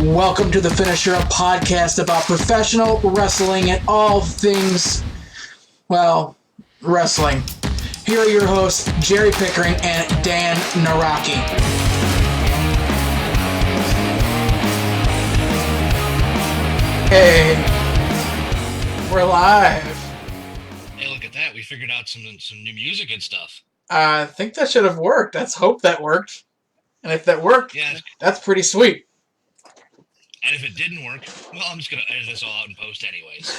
Welcome to The Finisher, a podcast about professional wrestling and all things, well, wrestling. Here are your hosts, Jerry Pickering and Dan Nawrocki. Hey, we're live. Hey, look at that. We figured out some new music and stuff. I think that should have worked. Let's hope that worked. And if that worked, Yeah. that's pretty sweet. And if it didn't work, well, I'm just going to edit this all out and post anyway. So,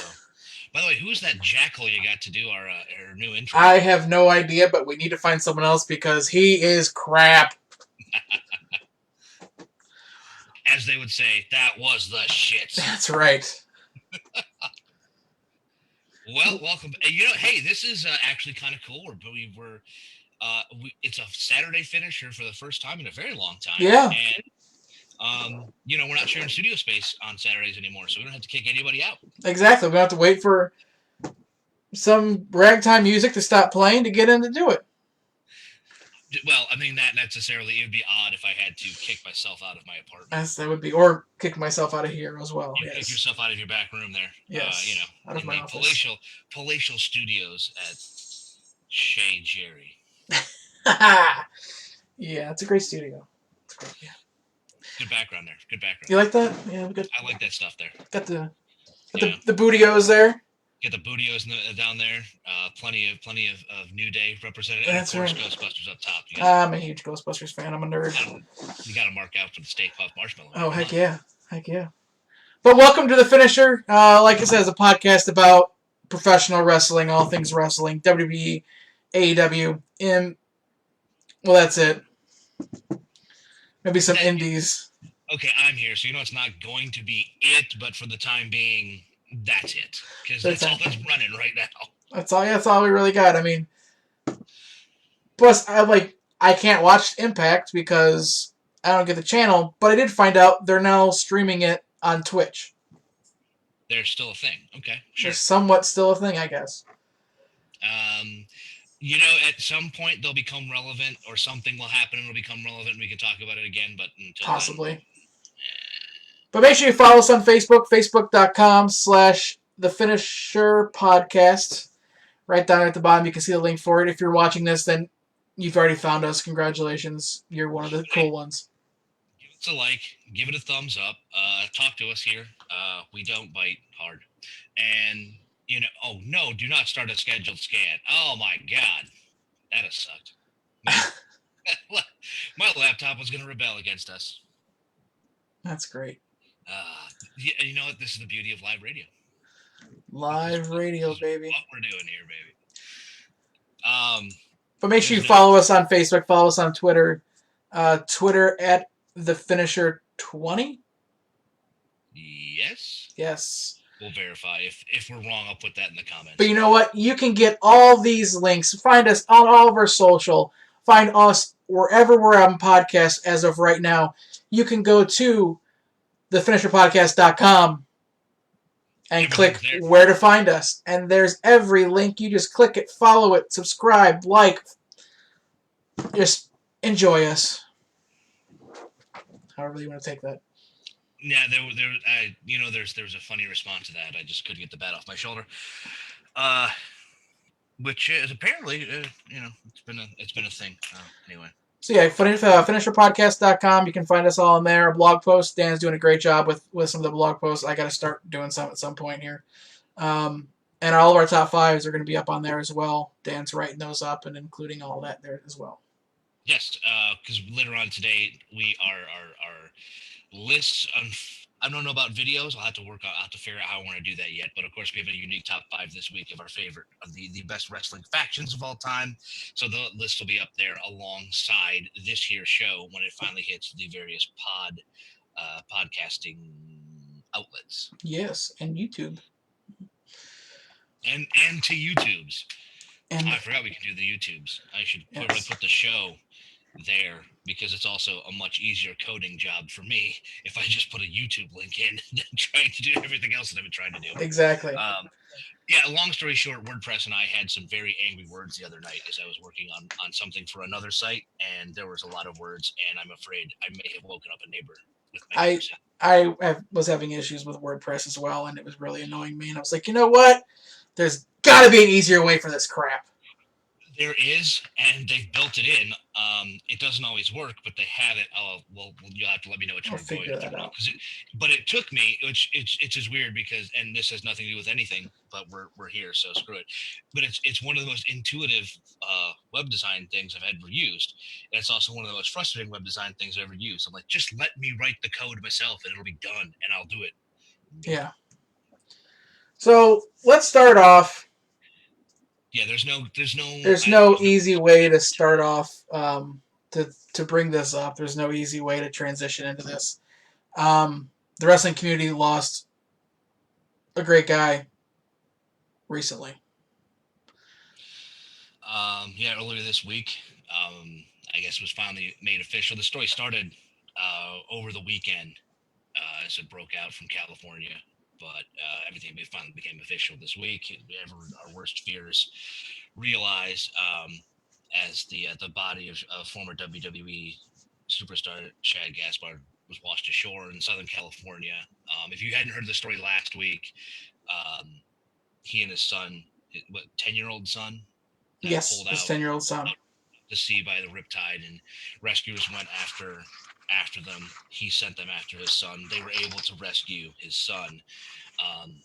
by the way, who's that jackal you got to do our new intro? I have no idea, but we need to find someone else because he is crap. As they would say, that was the shit. That's right. Well, welcome. Hey, this is actually kind of cool. It's a Saturday finisher for the first time in a very long time. Yeah. And we're not sharing studio space on Saturdays anymore, so we don't have to kick anybody out. Exactly. We don't have to wait for some ragtime music to stop playing to get in to do it. Well, I mean, not necessarily. It would be odd if I had to kick myself out of my apartment. That would be, or kick myself out of here as well. You kick yourself out of your back room there. Yes. Out of my office. Palatial studios at Shea Jerry. Yeah, it's a great studio. It's great, yeah. Good background there. Good background. You like that? Yeah, good. I like that stuff there. Got the bootios there. Get the bootios down there. Plenty of New Day represented. That's and of course, right. Ghostbusters up top. I'm a huge Ghostbusters fan. I'm a nerd. You got to mark out for the Stay Puft Marshmallow. Oh, heck yeah. But welcome to The Finisher. Like I said, it's a podcast about professional wrestling, all things wrestling, WWE, AEW, well, that's it. Maybe some indies. Okay, I'm here, so it's not going to be it, but for the time being, that's it. Because that's all that's running right now. That's all we really got. I mean, plus, I can't watch Impact because I don't get the channel, but I did find out they're now streaming it on Twitch. They're still a thing. Okay, sure. They're somewhat still a thing, I guess. At some point they'll become relevant, or something will happen and it'll become relevant, and we can talk about it again. But until possibly. Then, But make sure you follow us on Facebook, facebook.com/thefinisherpodcast. Right down at the bottom, you can see the link for it. If you're watching this, then you've already found us. Congratulations. You're one of the cool ones. Give us a like. Give it a thumbs up. Talk to us here. We don't bite hard. And, oh, no, do not start a scheduled scan. Oh, my God. That has sucked. My laptop was going to rebel against us. That's great. You know what? This is the beauty of live radio. Live radio, baby. What we're doing here, baby. But make sure you follow us on Facebook. Follow us on Twitter. Twitter at TheFinisher20. Yes. We'll verify. If we're wrong, I'll put that in the comments. But you know what? You can get all these links. Find us on all of our social. Find us wherever we're on podcasts as of right now. You can go to thefinisherpodcast.com and click where to find us. And there's every link. You just click it, follow it, subscribe, like. Just enjoy us. However you want to take that. Yeah, there's a funny response to that. I just couldn't get the bat off my shoulder. Which is apparently, it's been a thing. Anyway. So yeah, finisherpodcast.com. You can find us all in there. Blog posts. Dan's doing a great job with some of the blog posts. I got to start doing some at some point here. And all of our top fives are going to be up on there as well. Dan's writing those up and including all that there as well. Yes, because later on today, our lists. I don't know about videos. I'll have to figure out how I want to do that yet. But of course, we have a unique top 5 this week of our favorite of the best wrestling factions of all time. So the list will be up there alongside this year's show when it finally hits the various podcasting outlets. Yes, and YouTube. And to YouTubes. And I forgot we can do the YouTubes. I should probably put the show there, because it's also a much easier coding job for me if I just put a YouTube link in than trying to do everything else that I've been trying to do. Exactly. Long story short, WordPress and I had some very angry words the other night as I was working on something for another site, and there was a lot of words, and I'm afraid I may have woken up a neighbor with my was having issues with WordPress as well, and it was really annoying me. And I was like, you know what? There's got to be an easier way for this crap. There is, and they've built it in. It doesn't always work, but they have it. Oh, well, you'll have to let me know what I'll you're going figure that through. out. But it took me, which it's just weird because, and this has nothing to do with anything, but we're here, so screw it. But it's one of the most intuitive web design things I've ever used. And it's also one of the most frustrating web design things I've ever used. I'm like, just let me write the code myself, and it'll be done, and I'll do it. Nope. Yeah. So let's start off. Yeah, there's no easy way to start off to bring this up. There's no easy way to transition into this. The wrestling community lost a great guy recently. Yeah, earlier this week, I guess it was finally made official. The story started over the weekend as it broke out from California, but everything finally became official this week. Our worst fears realized as the body of former WWE superstar Chad Gaspard was washed ashore in Southern California. If you hadn't heard the story last week, um, he and his son, 10-year-old son, Yes, pulled his out 10-year-old son. to sea by the riptide, and rescuers went after them. He sent them after his son. They were able to rescue his son. Um,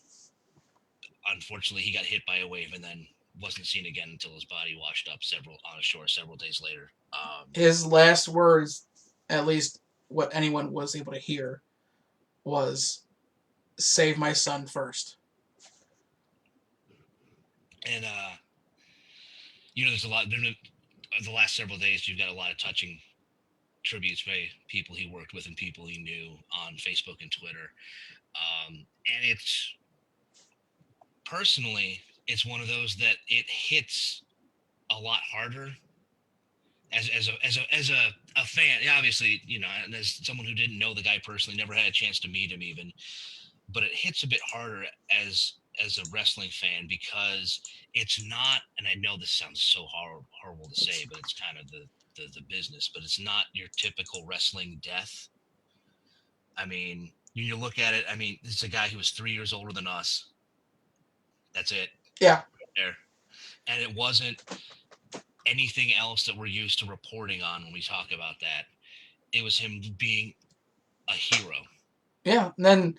Unfortunately, he got hit by a wave and then wasn't seen again until his body washed up on shore several days later. His last words, at least what anyone was able to hear, was "Save my son first." And there's a lot. The last several days, you've got a lot of touching tributes by people he worked with and people he knew on Facebook and Twitter. And it's personally, it's one of those that it hits a lot harder as a fan. Obviously, and as someone who didn't know the guy personally, never had a chance to meet him even, but it hits a bit harder as a wrestling fan because it's not. And I know this sounds so horrible to say, but it's kind of the business. But it's not your typical wrestling death. I mean, when you look at it, I mean, this is a guy who was 3 years older than us. That's it. Yeah. There. And it wasn't anything else that we're used to reporting on when we talk about that. It was him being a hero. Yeah. And then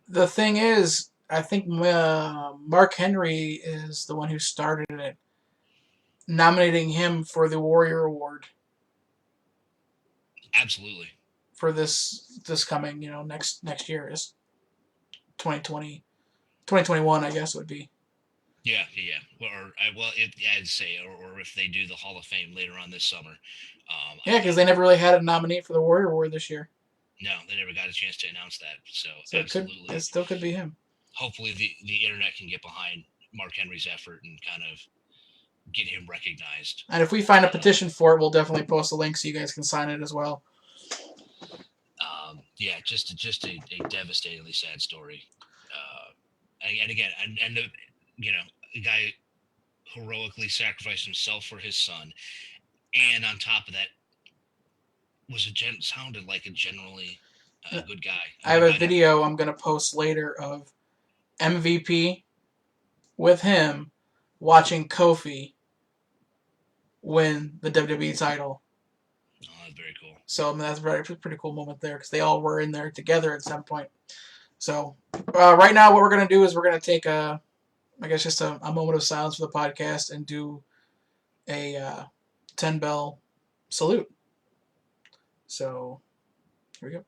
the thing is, I think Mark Henry is the one who started it, nominating him for the Warrior Award. Absolutely. For this coming, next year is 2020, 2021, I guess would be. Yeah. I'd say, or if they do the Hall of Fame later on this summer. Yeah, because they never really had a nominee for the Warrior Award this year. No, they never got a chance to announce that. So absolutely, it still could be him. Hopefully, the internet can get behind Mark Henry's effort and kind of get him recognized. And if we find a petition for it, we'll definitely post a link so you guys can sign it as well. Yeah, just a devastatingly sad story. And again, and the guy heroically sacrificed himself for his son, and on top of that, sounded like a generally good guy. I have a video I'm gonna post later of MVP with him watching Kofi win the WWE title. Oh, that's very cool. So that's a pretty cool moment there because they all were in there together at some point. So right now, what we're gonna do is we're gonna take just a moment of silence for the podcast and do a 10 bell salute. So here we go.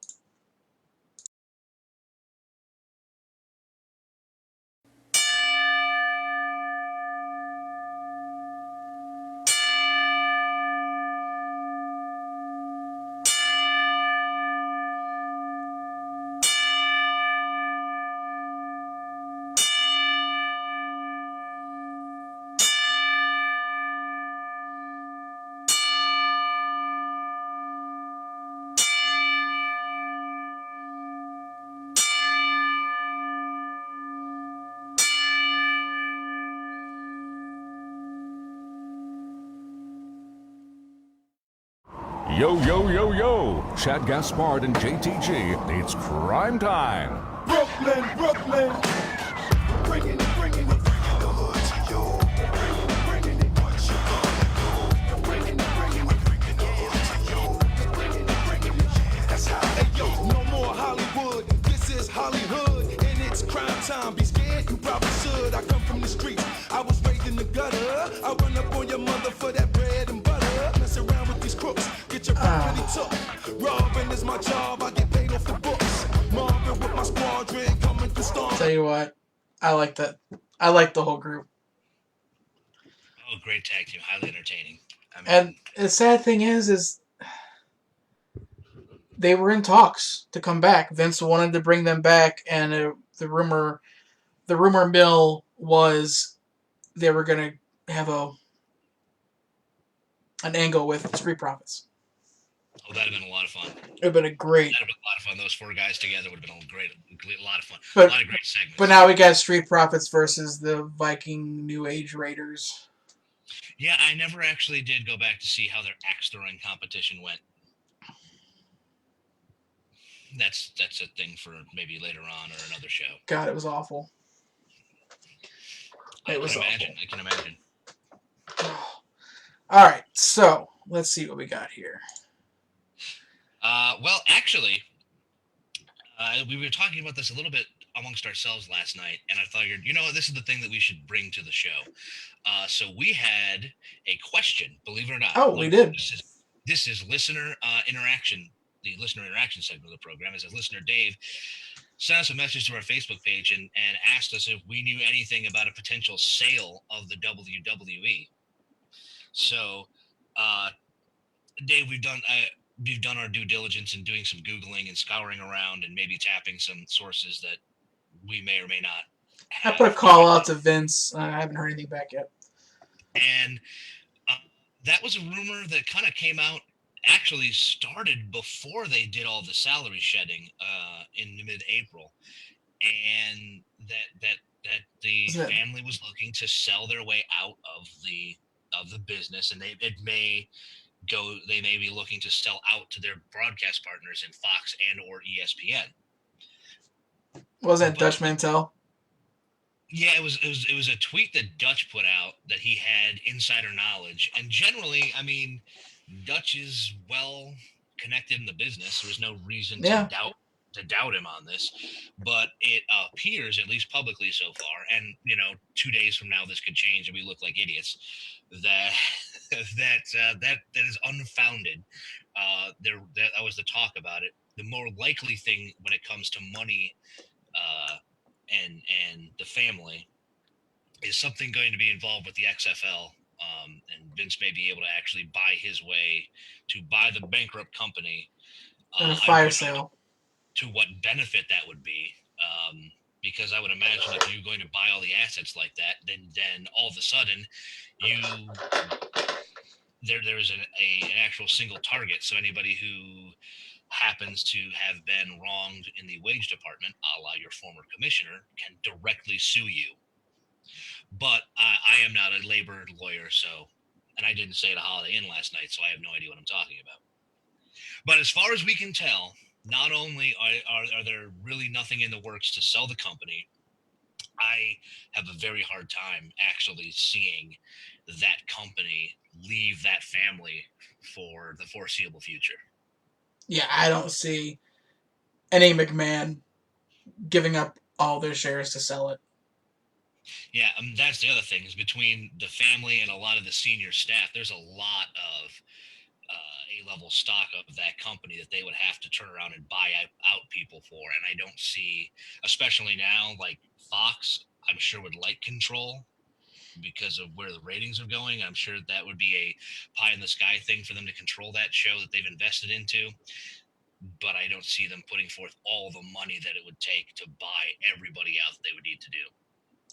Yo, yo, yo, yo! Chad Gaspard and JTG, it's crime time! Brooklyn, Brooklyn. Bringing the hood to you. Bringing it, what you gonna do? Bringing the hood to you. Bringing it, yeah, that's how. Hey yo, no more Hollywood. This is Hollywood, and it's crime time. Be scared, you probably should. I come from the streets. I was raised in the gutter. I run up on your mother for that bread and butter. Mess around with these crooks, get your property took. Robbing is my job. I get paid off the books. Marvin with my squadron coming to storm. Tell you what, I like that. I like the whole group. Oh, great tag team, highly entertaining. I mean, And the sad thing is they were in talks to come back. Vince wanted to bring them back, and the rumor mill was they were going to have an angle with Street Profits. oh, that'd have been a lot of fun. It would have been a great. That'd have been a lot of fun. Those four guys together would have been a lot of fun. But, a lot of great segments. But now we got Street Profits versus the Viking New Age Raiders. Yeah, I never actually did go back to see how their axe throwing competition went. That's a thing for maybe later on or another show. God, it was awful. I can imagine. All right, so let's see what we got here. Well, actually, we were talking about this a little bit amongst ourselves last night, and I thought, this is the thing that we should bring to the show. So we had a question, believe it or not. Oh, we did. This is listener interaction. The listener interaction segment of the program is listener Dave sent us a message to our Facebook page and asked us if we knew anything about a potential sale of the WWE. So, Dave, we've done our due diligence in doing some Googling and scouring around and maybe tapping some sources that we may or may not have. I put a call out to Vince. I haven't heard anything back yet. And that was a rumor that kind of came out, actually started before they did all the salary shedding in mid-April. And that the family was looking to sell their way out of the business, and they may be looking to sell out to their broadcast partners in Fox and or ESPN. Was that Dutch Mantel? Yeah, it was a tweet that Dutch put out that he had insider knowledge, and generally, I mean, Dutch is well connected in the business. There's no reason to doubt him on this, but it appears, at least publicly so far, and 2 days from now this could change and we look like idiots, that is unfounded. That was the talk about it. The more likely thing when it comes to money and the family is something going to be involved with the XFL. And Vince may be able to actually buy his way to buy the bankrupt company. And a fire sale. To what benefit that would be. Because I would imagine if you're going to buy all the assets like that, then all of a sudden there's an actual single target. So anybody who happens to have been wronged in the wage department, a la your former commissioner, can directly sue you. But I am not a labor lawyer, and I didn't stay at a Holiday Inn last night, so I have no idea what I'm talking about. But as far as we can tell, not only are there really nothing in the works to sell the company, I have a very hard time actually seeing that company leave that family for the foreseeable future. Yeah, I don't see any McMahon giving up all their shares to sell it. Yeah, that's the other thing, is between the family and a lot of the senior staff, there's a lot of A-level stock of that company that they would have to turn around and buy out people for. And I don't see, especially now, like Fox, I'm sure would like control because of where the ratings are going. I'm sure that would be a pie in the sky thing for them to control that show that they've invested into. But I don't see them putting forth all the money that it would take to buy everybody out that they would need to do.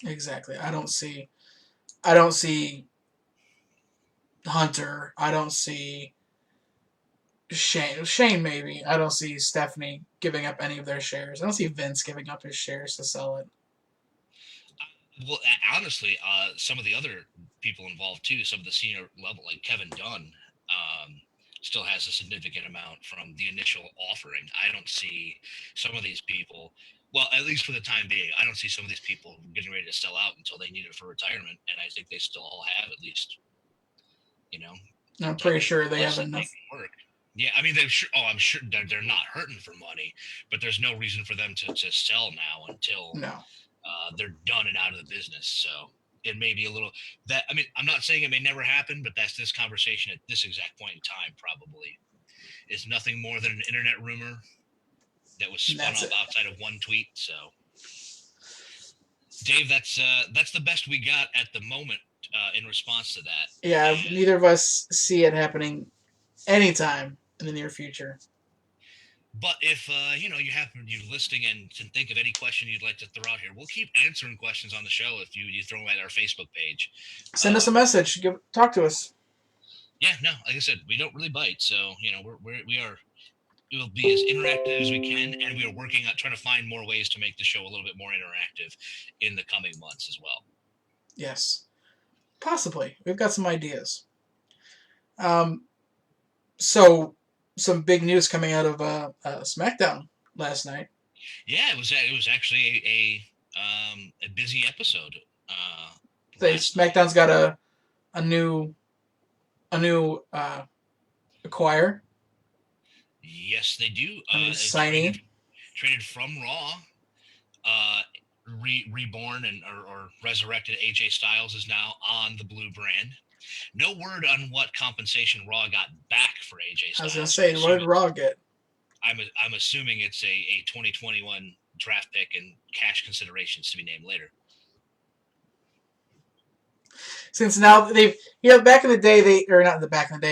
Exactly. I don't see Hunter. I don't see Shane maybe. I don't see Stephanie giving up any of their shares. I don't see Vince giving up his shares to sell it. Well, honestly, some of the other people involved too, some of the senior level, like Kevin Dunn, still has a significant amount from the initial offering. I don't see some of these people. Well, at least for the time being, I don't see some of these people getting ready to sell out until they need it for retirement, and I think they still all have at least, you know, a I'm pretty decade sure they plus have that they enough. can work. Yeah, I mean, they're sure. Oh, I'm sure they're not hurting for money, but there's no reason for them to sell now until No. they're done and out of the business. So it may be a little that. I mean, I'm not saying it may never happen, but that's this conversation at this exact point in time probably is nothing more than an internet rumor that was spun That's up it. outside of one tweet. So, Dave, that's the best we got at the moment in response to that. Yeah, And neither of us see it happening anytime in the near future. But if you happen you listening and can think of any question you'd like to throw out here, we'll keep answering questions on the show if you throw them at our Facebook page. Send us a message. Talk to us. Yeah, no, like I said, we don't really bite, so we will be as interactive as we can, and we are working on trying to find more ways to make the show a little bit more interactive in the coming months as well. Yes, possibly. We've got some ideas. So some big news coming out of SmackDown last night. Yeah, it was actually a busy episode. SmackDown's got a new acquire. Yes, they do. Signee. Traded from Raw. Reborn or resurrected AJ Styles is now on the blue brand. No word on what compensation Raw got back for AJ Styles. I was gonna say, what did Raw get? I'm assuming it's a 2021 draft pick and cash considerations to be named later. Since now back in the day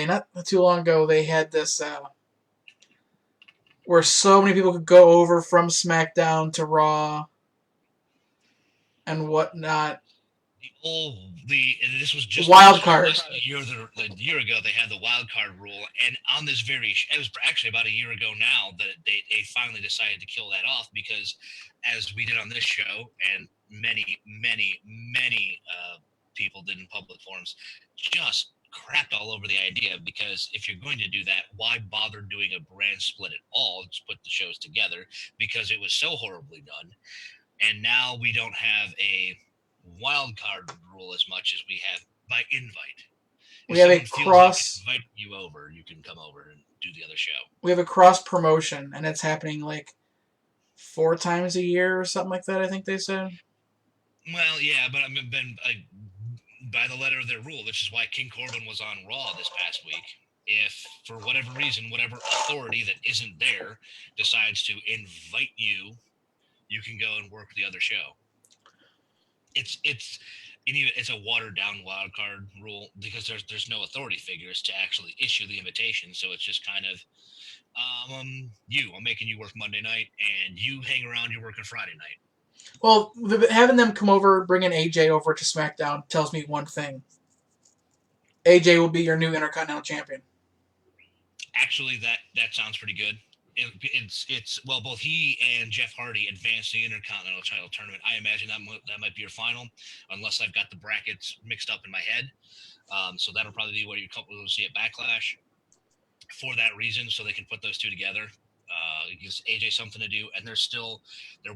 not too long ago, they had this where so many people could go over from SmackDown to Raw and whatnot. This was just wild card. A year ago, they had the wild card rule, and on this it was actually about a year ago now that they finally decided to kill that off because, as we did on this show, and many people did in public forums, just crapped all over the idea because if you're going to do that, why bother doing a brand split at all? Just put the shows together because it was so horribly done, and now we don't have a wild card rule as much as we have by invite. We have a cross. Invite you over, you can come over and do the other show. We have a cross promotion, and it's happening like 4 times a year or something like that. I think they said. Well, yeah, but by the letter of their rule, which is why King Corbin was on Raw this past week. If for whatever reason, whatever authority that isn't there decides to invite you, you can go and work the other show. It's a watered down wild card rule because there's no authority figures to actually issue the invitation, so it's just kind of I'm making you work Monday night and you hang around, you're working Friday night. Well, having them come over, bringing AJ over to SmackDown tells me one thing: AJ will be your new Intercontinental Champion. Actually, that sounds pretty good. It's well, both he and Jeff Hardy advanced the Intercontinental title tournament. I imagine that might be your final, unless I've got the brackets mixed up in my head. So that'll probably be what you're comfortable to see at Backlash for that reason, so they can put those two together. It gives AJ something to do, and they're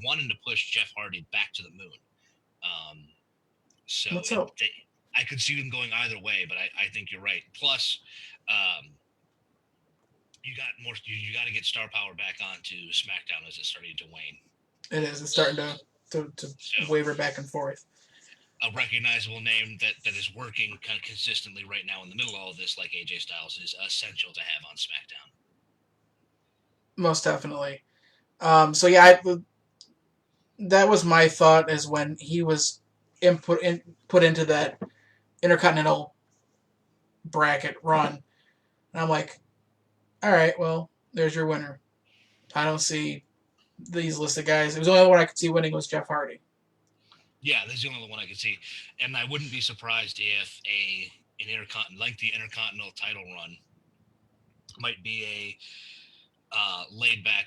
wanting to push Jeff Hardy back to the moon. I could see them going either way, but I think you're right. Plus, you got to get star power back onto SmackDown as it's starting to wane. It is. It's starting to waver back and forth. A recognizable name that is working kind of consistently right now in the middle of all of this, like AJ Styles, is essential to have on SmackDown. Most definitely. That was my thought is when he was put into that Intercontinental bracket run. And I'm like, all right, well, there's your winner. I don't see these listed guys. It was the only one I could see winning was Jeff Hardy. Yeah, that's the only one I could see. And I wouldn't be surprised if the Intercontinental title run might be a laid-back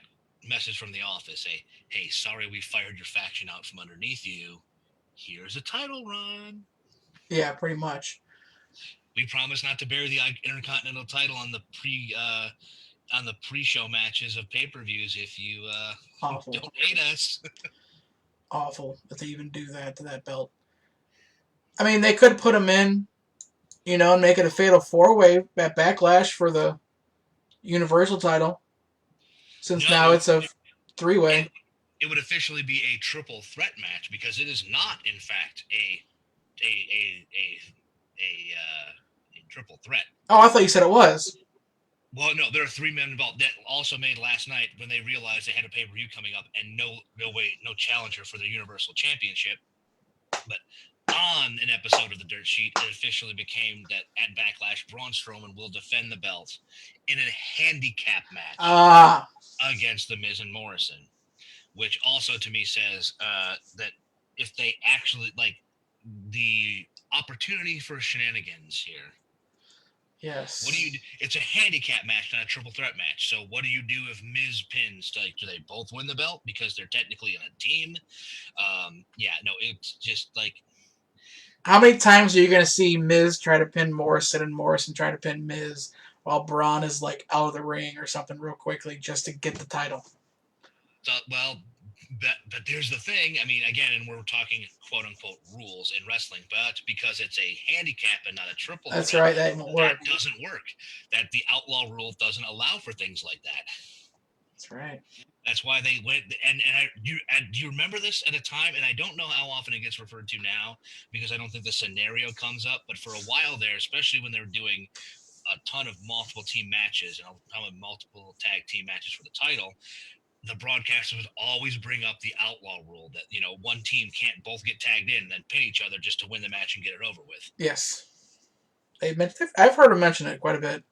message from the office. Hey, sorry we fired your faction out from underneath you. Here's a title run. Yeah, pretty much. We promise not to bury the Intercontinental title on the pre-show matches of pay-per-views if you Awful. don't hate us. Awful that they even do that to that belt. I mean, they could put him in, and make it a fatal 4-way at Backlash for the Universal title. Since No, now it's a 3-way. It would officially be a triple threat match because it is not, in fact, a triple threat. Oh, I thought you said it was. Well, no, there are 3 men involved. That also made last night when they realized they had a pay-per-view coming up and no challenger for the Universal Championship. But on an episode of the Dirt Sheet, it officially became that at Backlash, Braun Strowman will defend the belt in a handicap match against The Miz and Morrison, which also to me says that if they actually the opportunity for shenanigans here. Yes. What do you do? It's a handicap match, not a triple threat match. So what do you do if Miz pins? Do they both win the belt because they're technically in a team? It's just like. How many times are you going to see Miz try to pin Morrison and Morrison try to pin Miz while Braun is out of the ring or something real quickly just to get the title? So, but there's the thing. I mean, again, and we're talking quote unquote rules in wrestling, but because it's a handicap and not a triple threat, that's right. That won't work. That doesn't work. That the outlaw rule doesn't allow for things like that. That's right. That's why they went. And do you remember this at a time? And I don't know how often it gets referred to now because I don't think the scenario comes up. But for a while there, especially when they were doing a ton of multiple team matches and a ton of multiple tag team matches for the title, the broadcaster would always bring up the outlaw rule that, one team can't both get tagged in and then pin each other just to win the match and get it over with. Yes. I've heard him mention it quite a bit.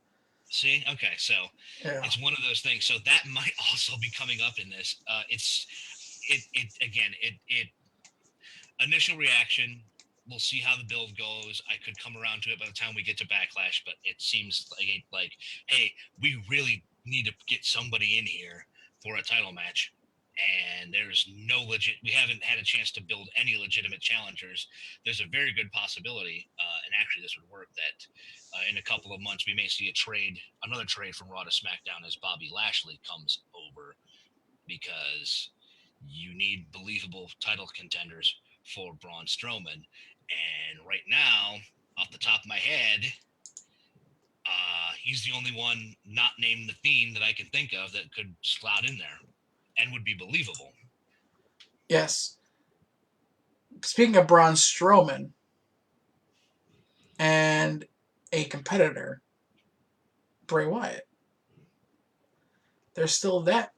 See? Okay, so It's one of those things. So that might also be coming up in this. Initial reaction, we'll see how the build goes. I could come around to it by the time we get to Backlash, but it seems like hey, we really need to get somebody in here for a title match, and there's we haven't had a chance to build any legitimate challengers. There's a very good possibility, and actually this would work, that in a couple of months we may see another trade from Raw to SmackDown as Bobby Lashley comes over, because you need believable title contenders for Braun Strowman. And right now, off the top of my head, he's the only one not named The Fiend that I can think of that could slot in there and would be believable. Yes. Speaking of Braun Strowman and a competitor, Bray Wyatt, there's still that.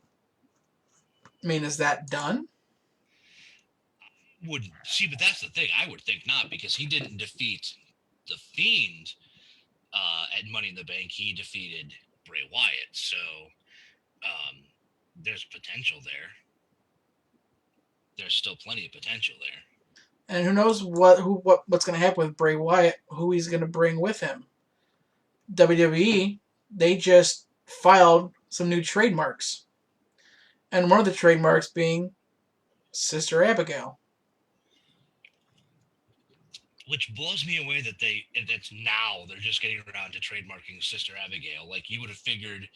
I mean, is that done? But that's the thing. I would think not, because he didn't defeat The Fiend at Money in the Bank. He defeated Bray Wyatt, so there's potential there. There's still plenty of potential there. And who knows what's going to happen with Bray Wyatt, who he's going to bring with him. WWE, they just filed some new trademarks. And one of the trademarks being Sister Abigail. Which blows me away that they're just getting around to trademarking Sister Abigail. Like, you would have figured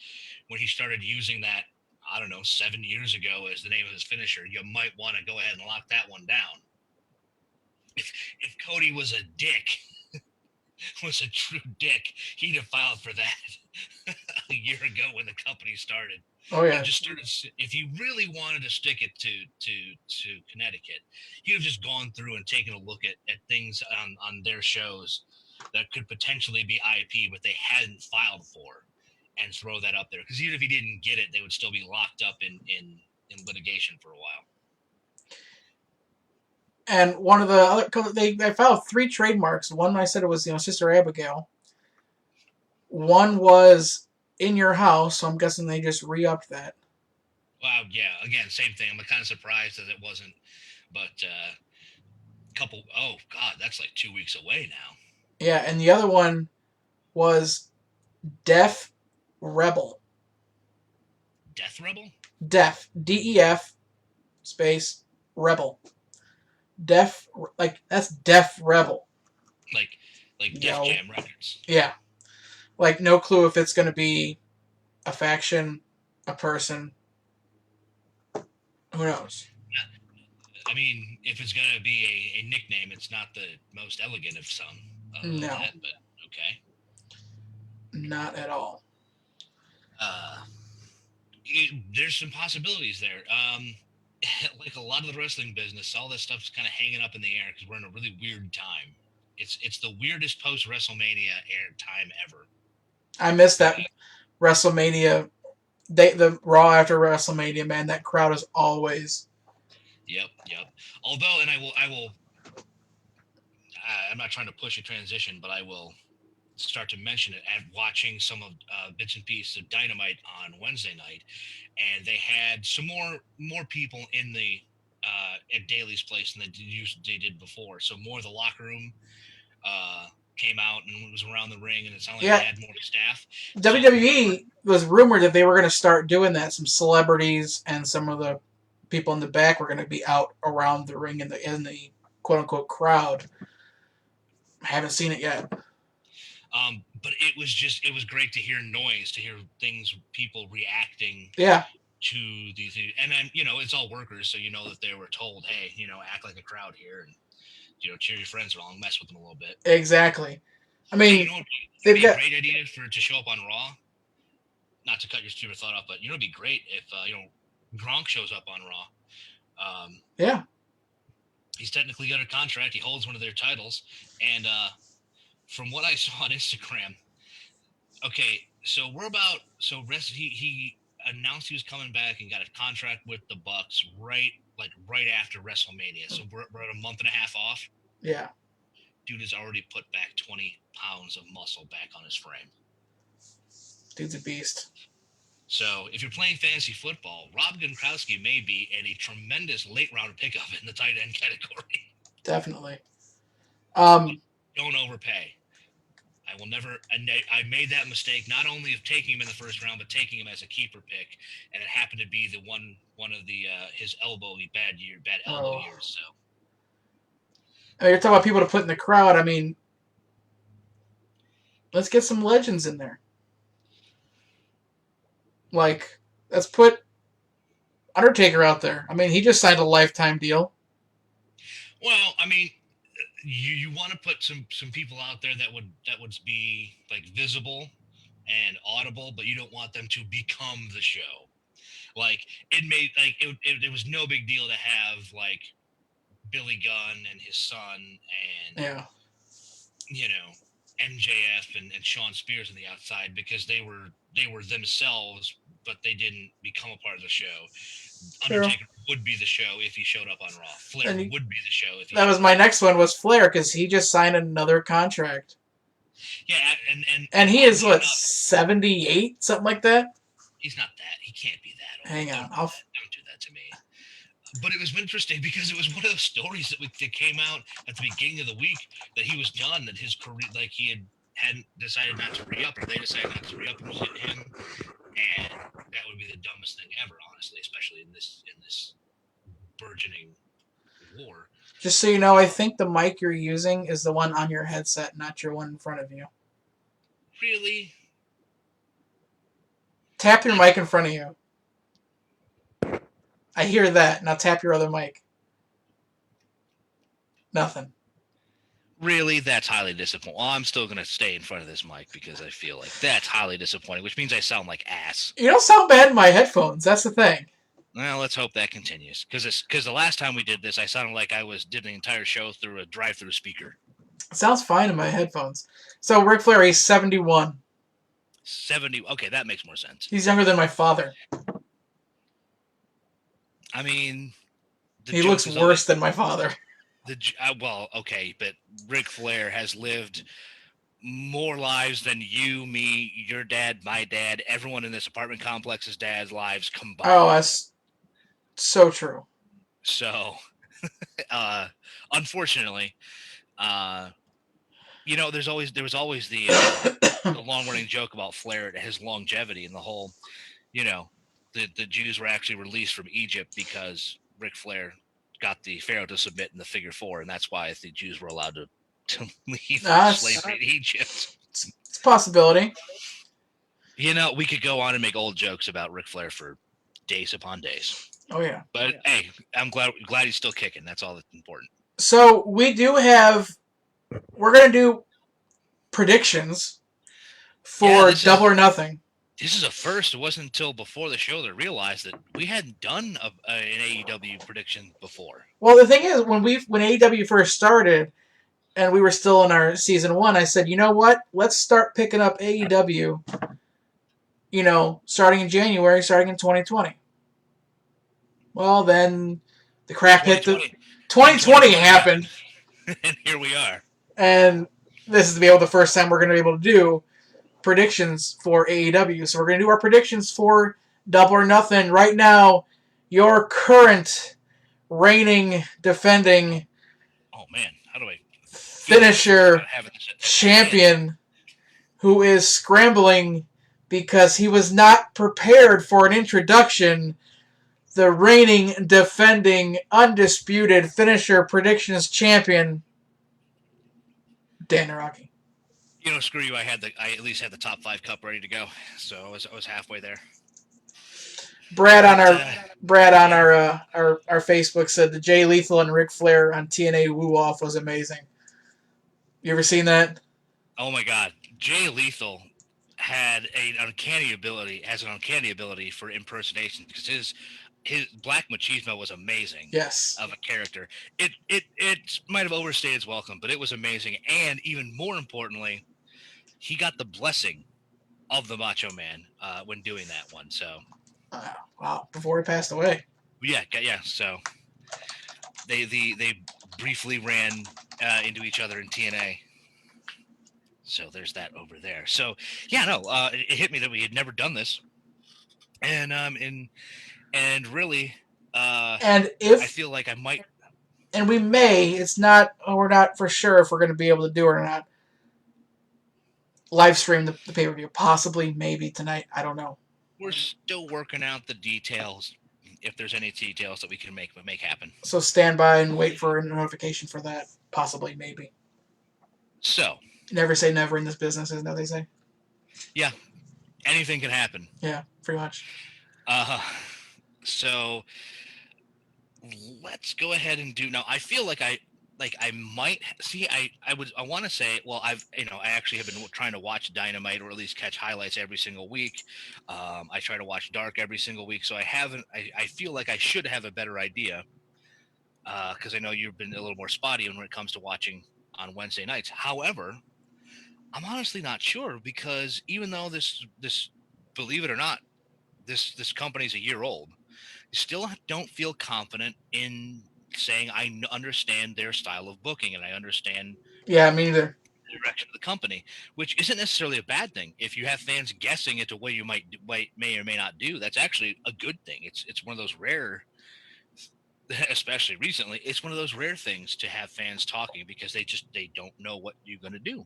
when he started using that, I don't know, 7 years ago as the name of his finisher, you might want to go ahead and lock that one down. If Cody was a dick, was a true dick, he'd have filed for that a year ago when the company started. Oh yeah. If you really wanted to stick it to Connecticut, you'd have just gone through and taken a look at things on their shows that could potentially be IP, but they hadn't filed for, and throw that up there. Because even if he didn't get it, they would still be locked up in litigation for a while. And one of the other, they filed 3 trademarks. One, I said it was Sister Abigail. One was In Your House, so I'm guessing they just re-upped that. Well, yeah. Again, same thing. I'm kind of surprised that it wasn't, but oh God, that's like 2 weeks away now. Yeah, and the other one was Def Rebel. Death Rebel? Def, DEF, space, Rebel. Def, that's Def Rebel. Like like No. Def Jam Records. Yeah. Like, no clue if it's going to be a faction, a person. Who knows? I mean, if it's gonna be a nickname, it's not the most elegant of some of No. that, but okay. Not at all. There's some possibilities there. Like a lot of the wrestling business, all this stuff's kind of hanging up in the air because we're in a really weird time. It's the weirdest post WrestleMania air time ever. I missed that WrestleMania. The Raw after WrestleMania, man, that crowd is always. Yep. Although, and I will. I'm not trying to push a transition, but I will start to mention it at watching some of bits and pieces of Dynamite on Wednesday night, and they had some more people in the at Daly's place than they did before. So more of the locker room came out and was around the ring, and it sounded like they had more staff. WWE was rumored that they were going to start doing that. Some celebrities and some of the people in the back were going to be out around the ring in the quote unquote crowd. I haven't seen it yet. But it was great to hear noise, to hear things, people reacting. Yeah. To these, and then it's all workers, so that they were told, hey, act like a crowd here, and cheer your friends along, mess with them a little bit. Exactly. I mean, they've got a great idea to show up on Raw. Not to cut your stupid thought off, but it'd be great if Gronk shows up on Raw. Yeah. He's technically got a contract. He holds one of their titles, and from what I saw on Instagram, okay, so he announced he was coming back and got a contract with the Bucks right after WrestleMania. So we're at a month and a half off. Yeah. Dude has already put back 20 pounds of muscle back on his frame. Dude's a beast. So if you're playing fantasy football, Rob Gronkowski may be a tremendous late round pickup in the tight end category. Definitely. Don't overpay. I will never. I made that mistake not only of taking him in the first round, but taking him as a keeper pick, and it happened to be the one of the his bad elbow years. So I mean, you're talking about people to put in the crowd. I mean, let's get some legends in there. Like, let's put Undertaker out there. I mean, he just signed a lifetime deal. Well, I mean, you want to put some people out there that would be like visible and audible, but you don't want them to become the show. Like it was no big deal to have like Billy Gunn and his son and MJF and Sean Spears on the outside, because they were themselves, but they didn't become a part of the show. Undertaker would be the show if he showed up on Raw. Flair would be the show if he. That was my next one, was Flair, because he just signed another contract. Yeah, and he is 78, something like that. He's not that. He can't be that old. Hang on, don't do that to me. But it was interesting because it was one of those stories that came out at the beginning of the week that he was done, that his career, like he hadn't decided not to re-up, or they decided not to re-up and hit him, and that would be the dumbest thing ever, honestly, especially in this burgeoning war. Just so you know, I think the mic you're using is the one on your headset, not your one in front of you. Really? Tap your mic in front of you. I hear that. Now tap your other mic. Nothing. Really? That's highly disappointing. Well, I'm still going to stay in front of this mic because I feel like that's highly disappointing, which means I sound like ass. You don't sound bad in my headphones. That's the thing. Well, let's hope that continues. Because the last time we did this, I sounded like I did the entire show through a drive-through speaker. It sounds fine in my headphones. So Ric Flair, he's 71. 70. Okay, that makes more sense. He's younger than my father. I mean, he looks worse than my father. Well, okay, but Ric Flair has lived more lives than you, me, your dad, my dad, everyone in this apartment complex's dad's lives combined. Oh, that's so true. So, unfortunately, there was always the long-running joke about Flair and his longevity and the whole, the Jews were actually released from Egypt because Ric Flair got the Pharaoh to submit in the figure 4, and that's why the Jews were allowed to to leave That's- slavery in Egypt. It's a possibility. You know, we could go on and make old jokes about Ric Flair for days upon days. Oh yeah. But hey, I'm glad he's still kicking. That's all that's important. So we're gonna do predictions for Double or Nothing. This is a first. It wasn't until before the show that I realized that we hadn't done an AEW prediction before. Well, the thing is, when AEW first started, and we were still in our season 1, I said, you know what? Let's start picking up AEW. You know, starting in January, starting in 2020. Well, then the crap hit. 2020 happened, and here we are. and this is the first time we're going to be able to do predictions for AEW. So we're going to do our predictions for Double or Nothing. Right now, your current reigning, defending, oh man, how do I finisher champion, who is scrambling because he was not prepared for an introduction, the reigning, defending, undisputed finisher predictions champion, Dan Nawrocki. You know, screw you. I at least had the top 5 cup ready to go, so I was halfway there. Brad on our Facebook said the Jay Lethal and Ric Flair on TNA Woo Off was amazing. You ever seen that? Oh my God, Jay Lethal has an uncanny ability for impersonation, because his Black Machismo was amazing. Yes. Of a character. It might have overstayed its welcome, but it was amazing. And even more importantly, he got the blessing of the Macho Man when doing that one. So wow, before he passed away. Yeah. So they briefly ran into each other in TNA. So there's that over there. So yeah, no, it hit me that we had never done this, and really, and if I feel like I might, and we may, we're not for sure if we're going to be able to do it or not. Live stream the pay-per-view, possibly, maybe tonight. I don't know. We're still working out the details. If there's any details that we can make happen. So stand by and wait for a notification for that. Possibly, maybe. So. Never say never in this business, isn't that what they say? Yeah. Anything can happen. Yeah, pretty much. So let's go ahead and do now. I feel like I might see. I want to say. Well, I actually have been trying to watch Dynamite, or at least catch highlights every single week. I try to watch Dark every single week, so I haven't. I feel like I should have a better idea, because I know you've been a little more spotty when it comes to watching on Wednesday nights. However, I'm honestly not sure, because even though this believe it or not, this company's a year old, still don't feel confident in saying I understand their style of booking and I understand me neither. The direction of the company, which isn't necessarily a bad thing. If you have fans guessing at what you may or may not do, that's actually a good thing. It's one of those rare, especially recently, it's one of those rare things to have fans talking, because they don't know what you're going to do.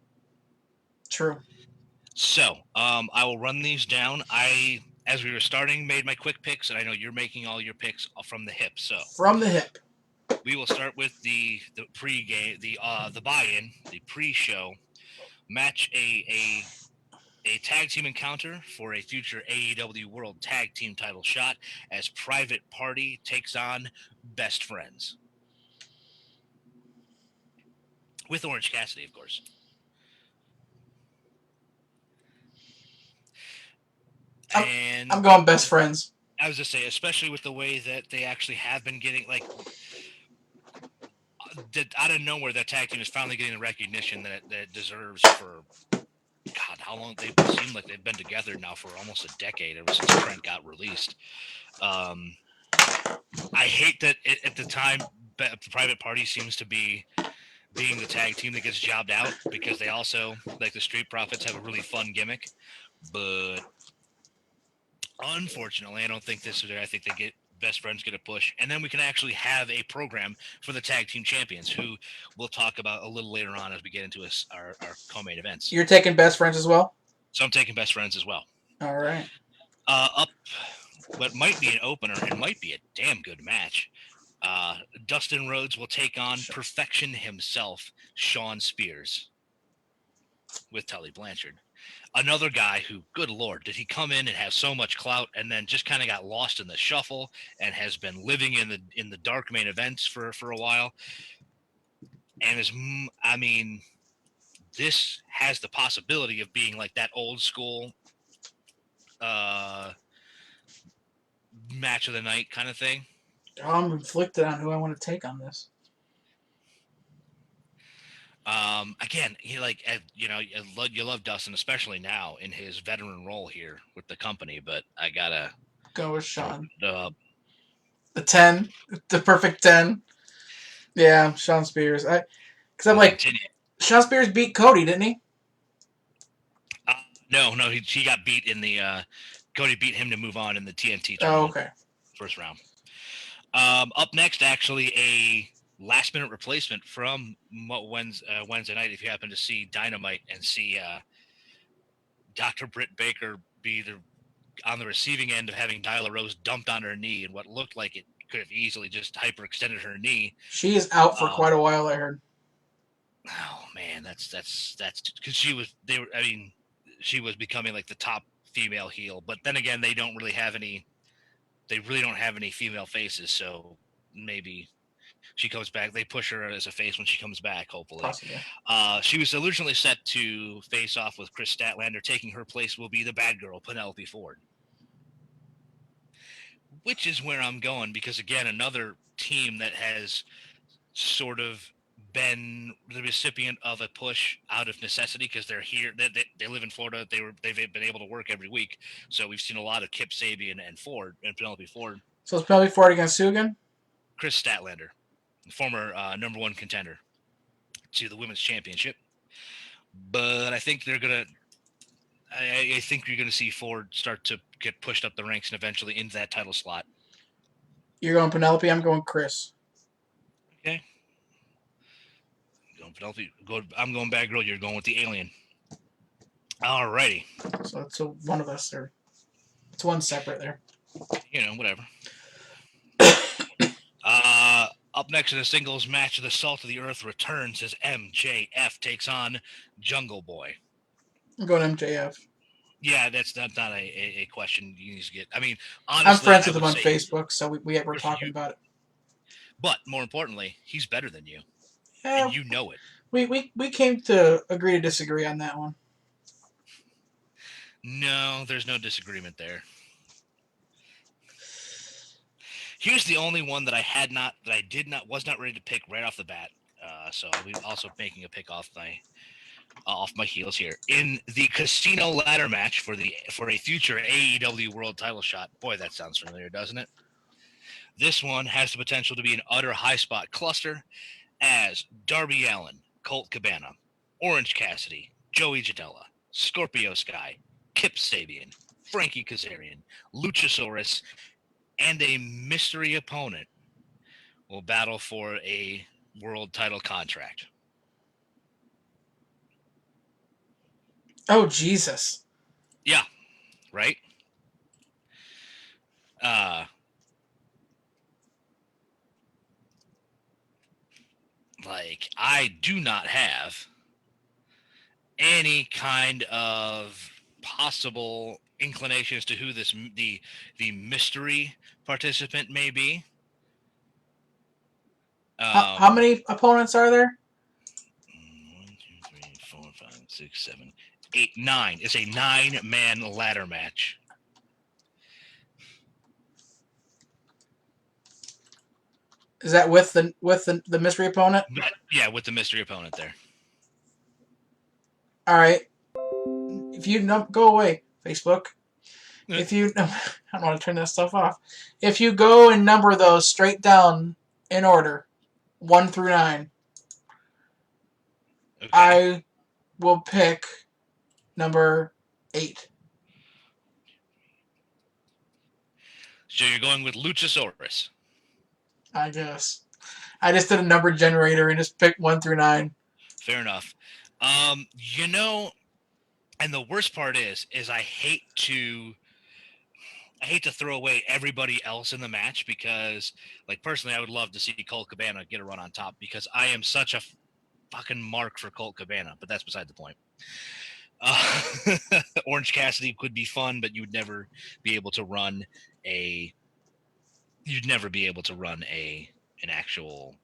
True. So I will run these down. As we were starting, made my quick picks, and I know you're making all your picks from the hip. So from the hip, we will start with the pre-game, the buy-in, the pre-show match, a tag team encounter for a future AEW World Tag Team title shot, as Private Party takes on Best Friends with Orange Cassidy, of course. And I'm going Best Friends. I was just say, especially with the way that they actually have been getting, like, out of nowhere, that tag team is finally getting the recognition that it deserves for, God, how long they seem like they've been together now for almost a decade, ever since Trent got released. I hate that at the time, Private Party seems to be being the tag team that gets jobbed out, because they also, like the Street Profits, have a really fun gimmick, but unfortunately, I don't think this is there. I think they get Best Friends get a push, and then we can actually have a program for the tag team champions, who we'll talk about a little later on as we get into our co-main events. You're taking Best Friends as well? So I'm taking Best Friends as well. All right. Up what might be an opener and might be a damn good match. Dustin Rhodes will take on Perfection himself, Shawn Spears, with Tully Blanchard. Another guy who, good Lord, did he come in and have so much clout and then just kind of got lost in the shuffle and has been living in the dark main events for a while. And this has the possibility of being like that old school match of the night kind of thing. I'm conflicted on who I want to take on this. Again, you love Dustin, especially now in his veteran role here with the company. But I gotta go with Shawn. The 10, the perfect 10. Yeah, Shawn Spears. Because I'm like, Shawn Spears beat Cody, didn't he? No, he got beat in the. Cody beat him to move on in the TNT tournament. Oh, okay. First round. Up next, actually, a last-minute replacement from Wednesday night. If you happen to see Dynamite and see Dr. Britt Baker be on the receiving end of having Nyla Rose dumped on her knee, and what looked like it could have easily just hyperextended her knee. She is out for quite a while, I heard. Oh man, that's because she was becoming like the top female heel, but then again, they really don't have any female faces, so maybe she comes back. They push her as a face when she comes back, hopefully. Possibly. She was originally set to face off with Chris Statlander. Taking her place will be the bad girl, Penelope Ford. Which is where I'm going, because again, another team that has sort of been the recipient of a push out of necessity because they're here. They live in Florida. They've been able to work every week. So we've seen a lot of Kip Sabian and Ford and Penelope Ford. So it's Penelope Ford against who again? Chris Statlander, the former number one contender to the women's championship. But I think they're gonna. I think you're gonna see Ford start to get pushed up the ranks and eventually into that title slot. You're going Penelope. I'm going Chris. Okay. Going Penelope. I'm going bad girl. You're going with the alien. Alrighty. So it's one of us there. It's one separate there. Whatever. Up next in the singles match, the Salt of the Earth returns as MJF takes on Jungle Boy. I'm going MJF. Yeah, that's not a question you need to get. I mean, honestly, I'm friends with him on Facebook, so we're talking about it. But more importantly, he's better than you. Yeah, and you know it. We came to agree to disagree on that one. No, there's no disagreement there. Here's the only one that was not ready to pick right off the bat. So I'll be also making a pick off my heels here in the casino ladder match for a future AEW World Title shot. Boy, that sounds familiar, doesn't it? This one has the potential to be an utter high spot cluster, as Darby Allin, Colt Cabana, Orange Cassidy, Joey Janela, Scorpio Sky, Kip Sabian, Frankie Kazarian, Luchasaurus, and a mystery opponent will battle for a world title contract. Oh, Jesus. Yeah, right? I do not have any kind of possible inclination as to who the mystery participant may be. How many opponents are there? 1, 2, 3, 4, 5, 6, 7, 8, 9. It's a 9-man ladder match. Is that with the mystery opponent? Yeah, with the mystery opponent there. All right. If you go away, Facebook. Yeah. If you, I don't want to turn that stuff off. If you go and number those straight down in order, 1 through 9, Okay. I will pick number 8. So you're going with Luchasaurus. I guess. I just did a number generator and just picked 1 through 9. Fair enough. And the worst part is I hate to I hate to throw away everybody else in the match because, like, personally, I would love to see Colt Cabana get a run on top because I am such a fucking mark for Colt Cabana, but that's beside the point. Uh, Orange Cassidy could be fun, but you'd never be able to run a. You'd never be able to run an actual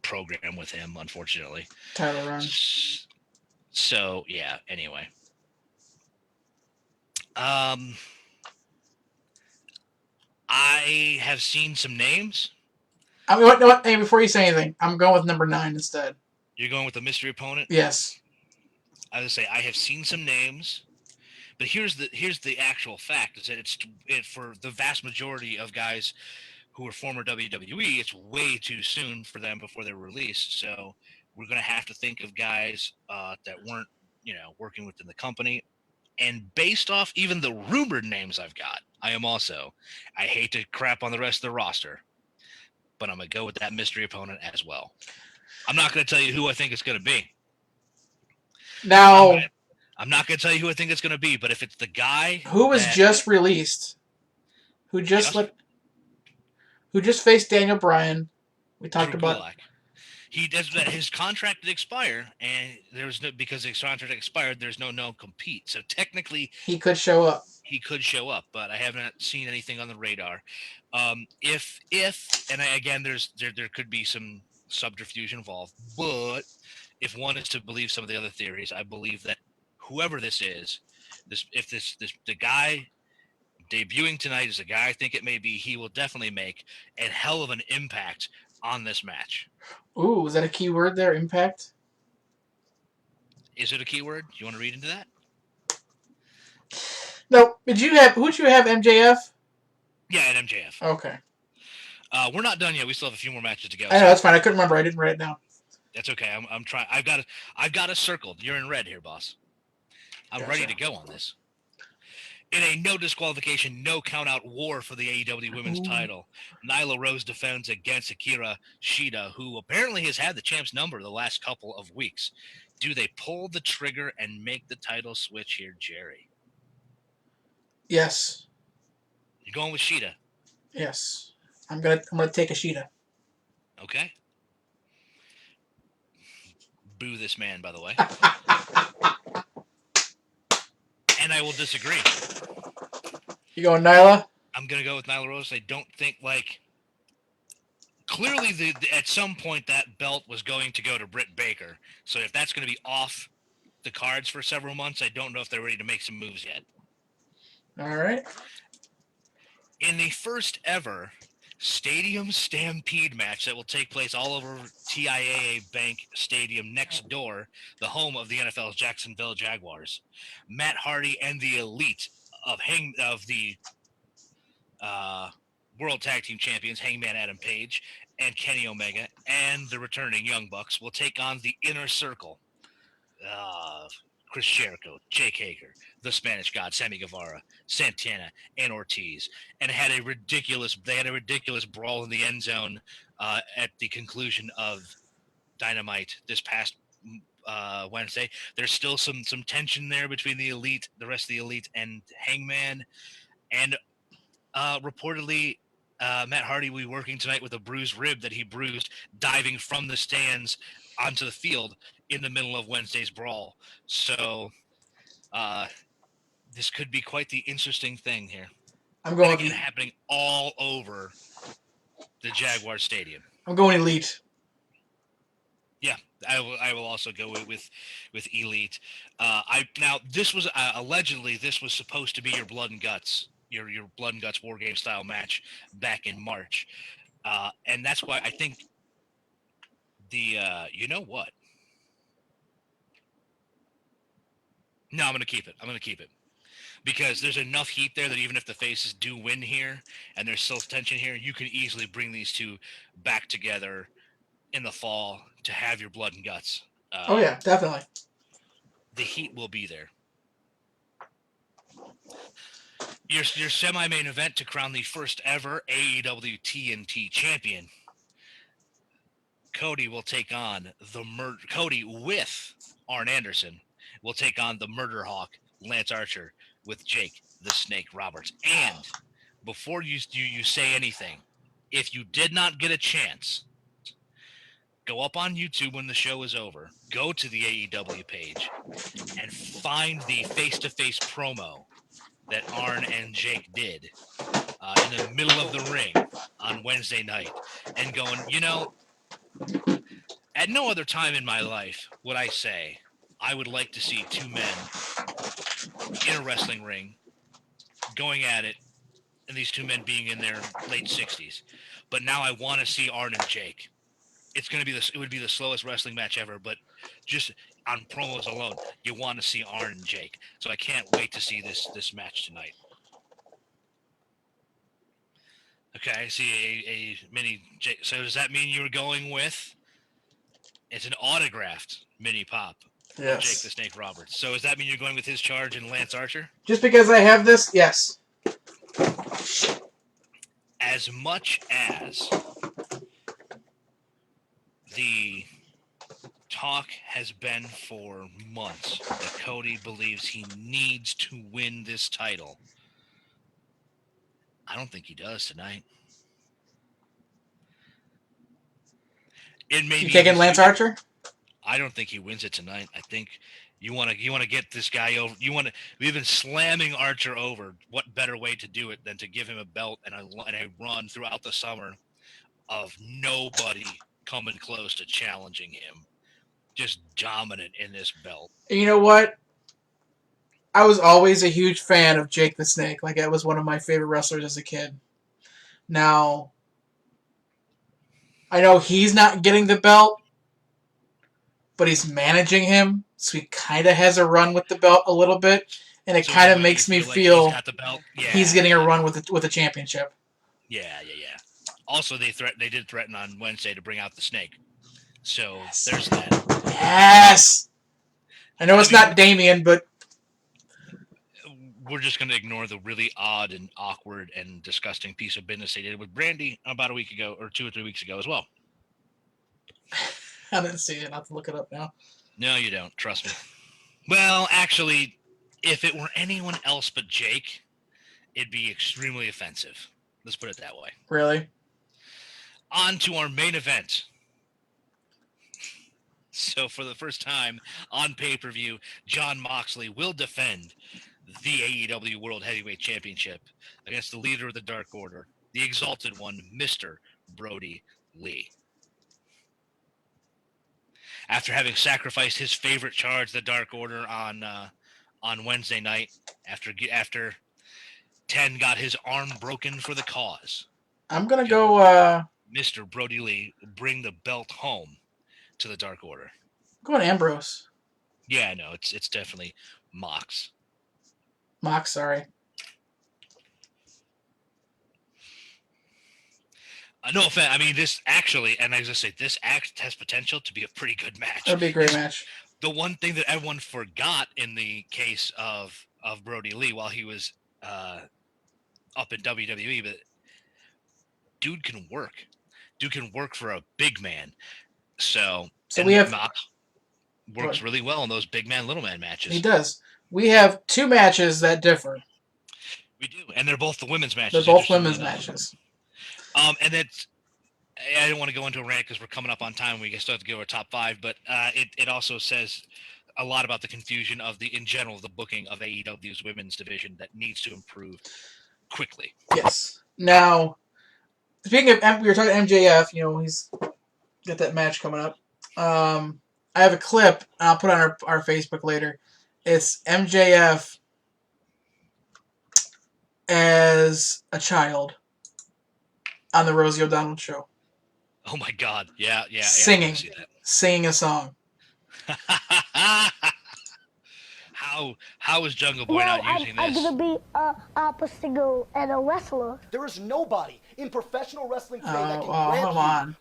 program with him, unfortunately. Title run. So yeah. Anyway, I have seen some names. I mean, what? Hey, before you say anything, I'm going with number 9 instead. You're going with the mystery opponent? Yes. I would say I have seen some names, but here's the actual fact: is that it for the vast majority of guys who are former WWE, it's way too soon for them before they're released. So we're gonna have to think of guys that weren't working within the company. And based off even the rumored names I've got, I hate to crap on the rest of the roster, but I'm going to go with that mystery opponent as well. I'm not going to tell you who I think it's going to be. Now, I'm not going to tell you who I think it's going to be, but if it's the guy who was just released, who just faced Daniel Bryan, we talked about. Gulak. He does that. His contract did expire, and because his contract expired, there's no compete. So technically, he could show up. He could show up, but I haven't seen anything on the radar. Again, there could be some subterfuge involved, but if one is to believe some of the other theories, I believe that whoever this is, the guy debuting tonight is the guy I think it may be, he will definitely make a hell of an impact on this match. Ooh, is that a key word there? Impact? Is it a keyword? Do you want to read into that? No. Who'd you have, MJF? Yeah, at MJF. Okay. We're not done yet. We still have a few more matches to go. I know, that's fine. I couldn't remember. I didn't write it down. That's okay. I'm trying. I've got it circled. You're in red here, boss. I'm ready to go on this. In a no disqualification, no count out war for the AEW Women's title, Nyla Rose defends against Akira Shida, who apparently has had the champ's number the last couple of weeks. Do they pull the trigger and make the title switch here, Jerry? Yes. You're going with Shida? Yes. I'm gonna take a Shida. Okay. Boo this man, by the way. And I will disagree. You going Nyla? I'm going to go with Nyla Rose. I don't think, clearly at some point that belt was going to go to Britt Baker. So if that's going to be off the cards for several months, I don't know if they're ready to make some moves yet. All right. In the first ever Stadium Stampede match that will take place all over TIAA Bank Stadium next door, the home of the NFL's Jacksonville Jaguars, Matt Hardy and the Elite of the World Tag Team Champions, Hangman Adam Page and Kenny Omega, and the returning Young Bucks will take on the Inner Circle. Chris Jericho, Jake Hager, the Spanish God, Sammy Guevara, Santana, and Ortiz, and they had a ridiculous brawl in the end zone at the conclusion of Dynamite this past Wednesday. There's still some tension there between the rest of the Elite, and Hangman, and reportedly Matt Hardy will be working tonight with a bruised rib that he bruised diving from the stands onto the field in the middle of Wednesday's brawl. So this could be quite the interesting thing here. I'm going happening all over the Jaguar Stadium. I'm going Elite. Yeah, I will also go with Elite. Now this was allegedly this was supposed to be your Blood and Guts, your Blood and Guts War Game style match back in March, and that's why I think you know what? No, I'm going to keep it. Because there's enough heat there that even if the faces do win here and there's still tension here, you can easily bring these two back together in the fall to have your Blood and Guts. Oh, yeah, definitely. The heat will be there. Your semi-main event to crown the first ever AEW TNT champion. Cody will take on Cody with Arn Anderson will take on the Murder Hawk, Lance Archer, with Jake the Snake Roberts. And before you say anything, if you did not get a chance, go up on YouTube when the show is over, go to the AEW page, and find the face-to-face promo that Arn and Jake did in the middle of the ring on Wednesday night, and going, at no other time in my life would I say I would like to see two men in a wrestling ring going at it, and these two men being in their late 60s. But now I want to see Arn and Jake. It would be the slowest wrestling match ever, but just on promos alone, you want to see Arn and Jake. So I can't wait to see this match tonight. Okay, I see a mini Jake. So does that mean you were going with? It's an autographed mini pop. Yes. Jake the Snake Roberts. So does that mean you're going with his charge and Lance Archer? Just because I have this, yes. As much as the talk has been for months that Cody believes he needs to win this title, I don't think he does tonight. It may You be taking Lance Archer? I don't think he wins it tonight. I think you want to get this guy over. We've been slamming Archer over. What better way to do it than to give him a belt and a run throughout the summer of nobody coming close to challenging him. Just dominant in this belt. You know what? I was always a huge fan of Jake the Snake. Like, it was one of my favorite wrestlers as a kid. Now, I know he's not getting the belt, but he's managing him, so he kind of has a run with the belt a little bit, and it kind of makes me feel he's got the belt. Yeah, he's getting a run with the championship. Yeah. Also, they did threaten on Wednesday to bring out the Snake, so there's that. Yes! I know it's not Damien, but we're just going to ignore the really odd and awkward and disgusting piece of business they did with Brandy about a week ago, or 2 or 3 weeks ago as well. I didn't see it. I'll have to look it up now. No, you don't. Trust me. Well, actually, if it were anyone else but Jake, it'd be extremely offensive. Let's put it that way. Really? On to our main event. So for the first time on pay-per-view, Jon Moxley will defend the AEW World Heavyweight Championship against the leader of the Dark Order, the Exalted One, Mr. Brody Lee. After having sacrificed his favorite charge, the Dark Order, on Wednesday night, after 10 got his arm broken for the cause, I'm going to go... Mr. Brody Lee bring the belt home to the Dark Order. I'm going Ambrose. Yeah, no, it's definitely Mox. Mox, sorry. No offense. I mean, this actually, and I was going to say, this has potential to be a pretty good match. That'd be a great match. The one thing that everyone forgot in the case of Brody Lee while he was up in WWE, but dude can work. Dude can work for a big man. So we have... Mox works really well in those big man, little man matches. He does. We have 2 matches that differ. We do, and they're both the women's matches. They're both women's matches. And it's, I don't want to go into a rant because we're coming up on time. We still have to go to our top 5, but it also says a lot about the confusion in general, the booking of AEW's women's division that needs to improve quickly. Yes. Now, speaking of, we were talking MJF, he's got that match coming up. I have a clip, and I'll put it on our Facebook later. It's MJF as a child on the Rosie O'Donnell show. Oh my God! Yeah. Singing a song. How is Jungle Boy not using this? I'm gonna be a singer and a wrestler. There is nobody in professional wrestling today that can hold on.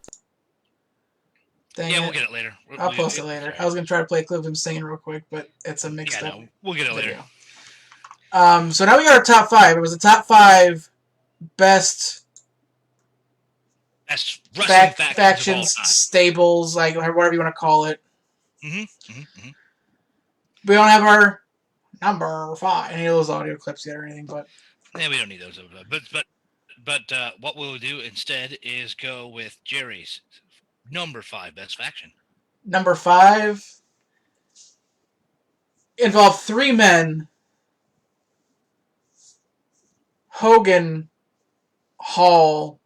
Dang we'll get it later. I'll post it later. I was going to try to play a clip of him singing real quick, but it's a mixed up. No, we'll get it later. So now we got our top 5. It was the top 5 best wrestling factions, stables, like whatever you want to call it. Mm-hmm. We don't have our Number 5. Any of those audio clips yet or anything, but Yeah, we don't need those. But what we'll do instead is go with Jerry's number 5 best faction. number 5 involved 3 men: Hogan, Hall,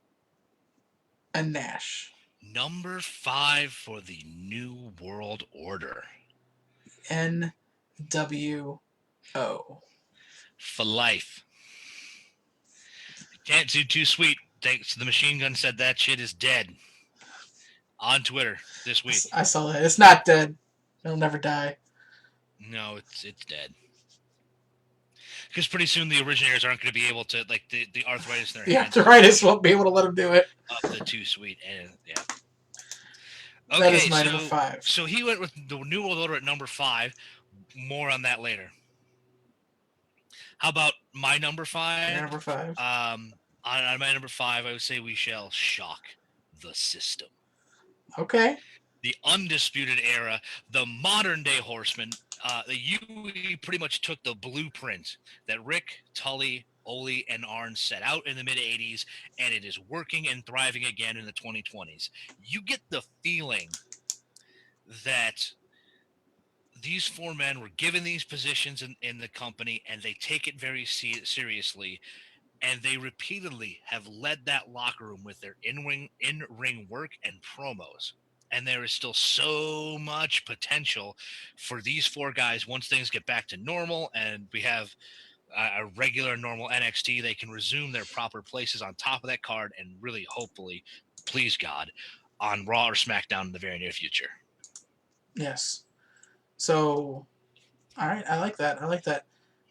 and Nash. Number 5 for the New World Order. NWO. For life. Can't do too sweet. Thanks. The machine gun said that shit is dead. On Twitter this week. I saw that. It's not dead. It'll never die. No, it's dead. Because pretty soon the originators aren't going to be able to, like, the arthritis in their The hands. arthritis won't be able to let him do it. Of the too sweet. And, yeah. That is my number 5. So he went with the New World Order at number 5. More on that later. How about my number 5? Your number 5. On my number 5, I would say we shall shock the system. Okay. The Undisputed Era, the modern-day Horsemen. The UE pretty much took the blueprint that Rick, Tully, Ole, and Arn set out in the mid-'80s, and it is working and thriving again in the 2020s. You get the feeling that these 4 men were given these positions in the company, and they take it very seriously, and they repeatedly have led that locker room with their in-ring work and promos. And there is still so much potential for these 4 guys once things get back to normal and we have a regular normal NXT. They can resume their proper places on top of that card and really, hopefully, please God, on Raw or SmackDown in the very near future. Yes. So, all right. I like that.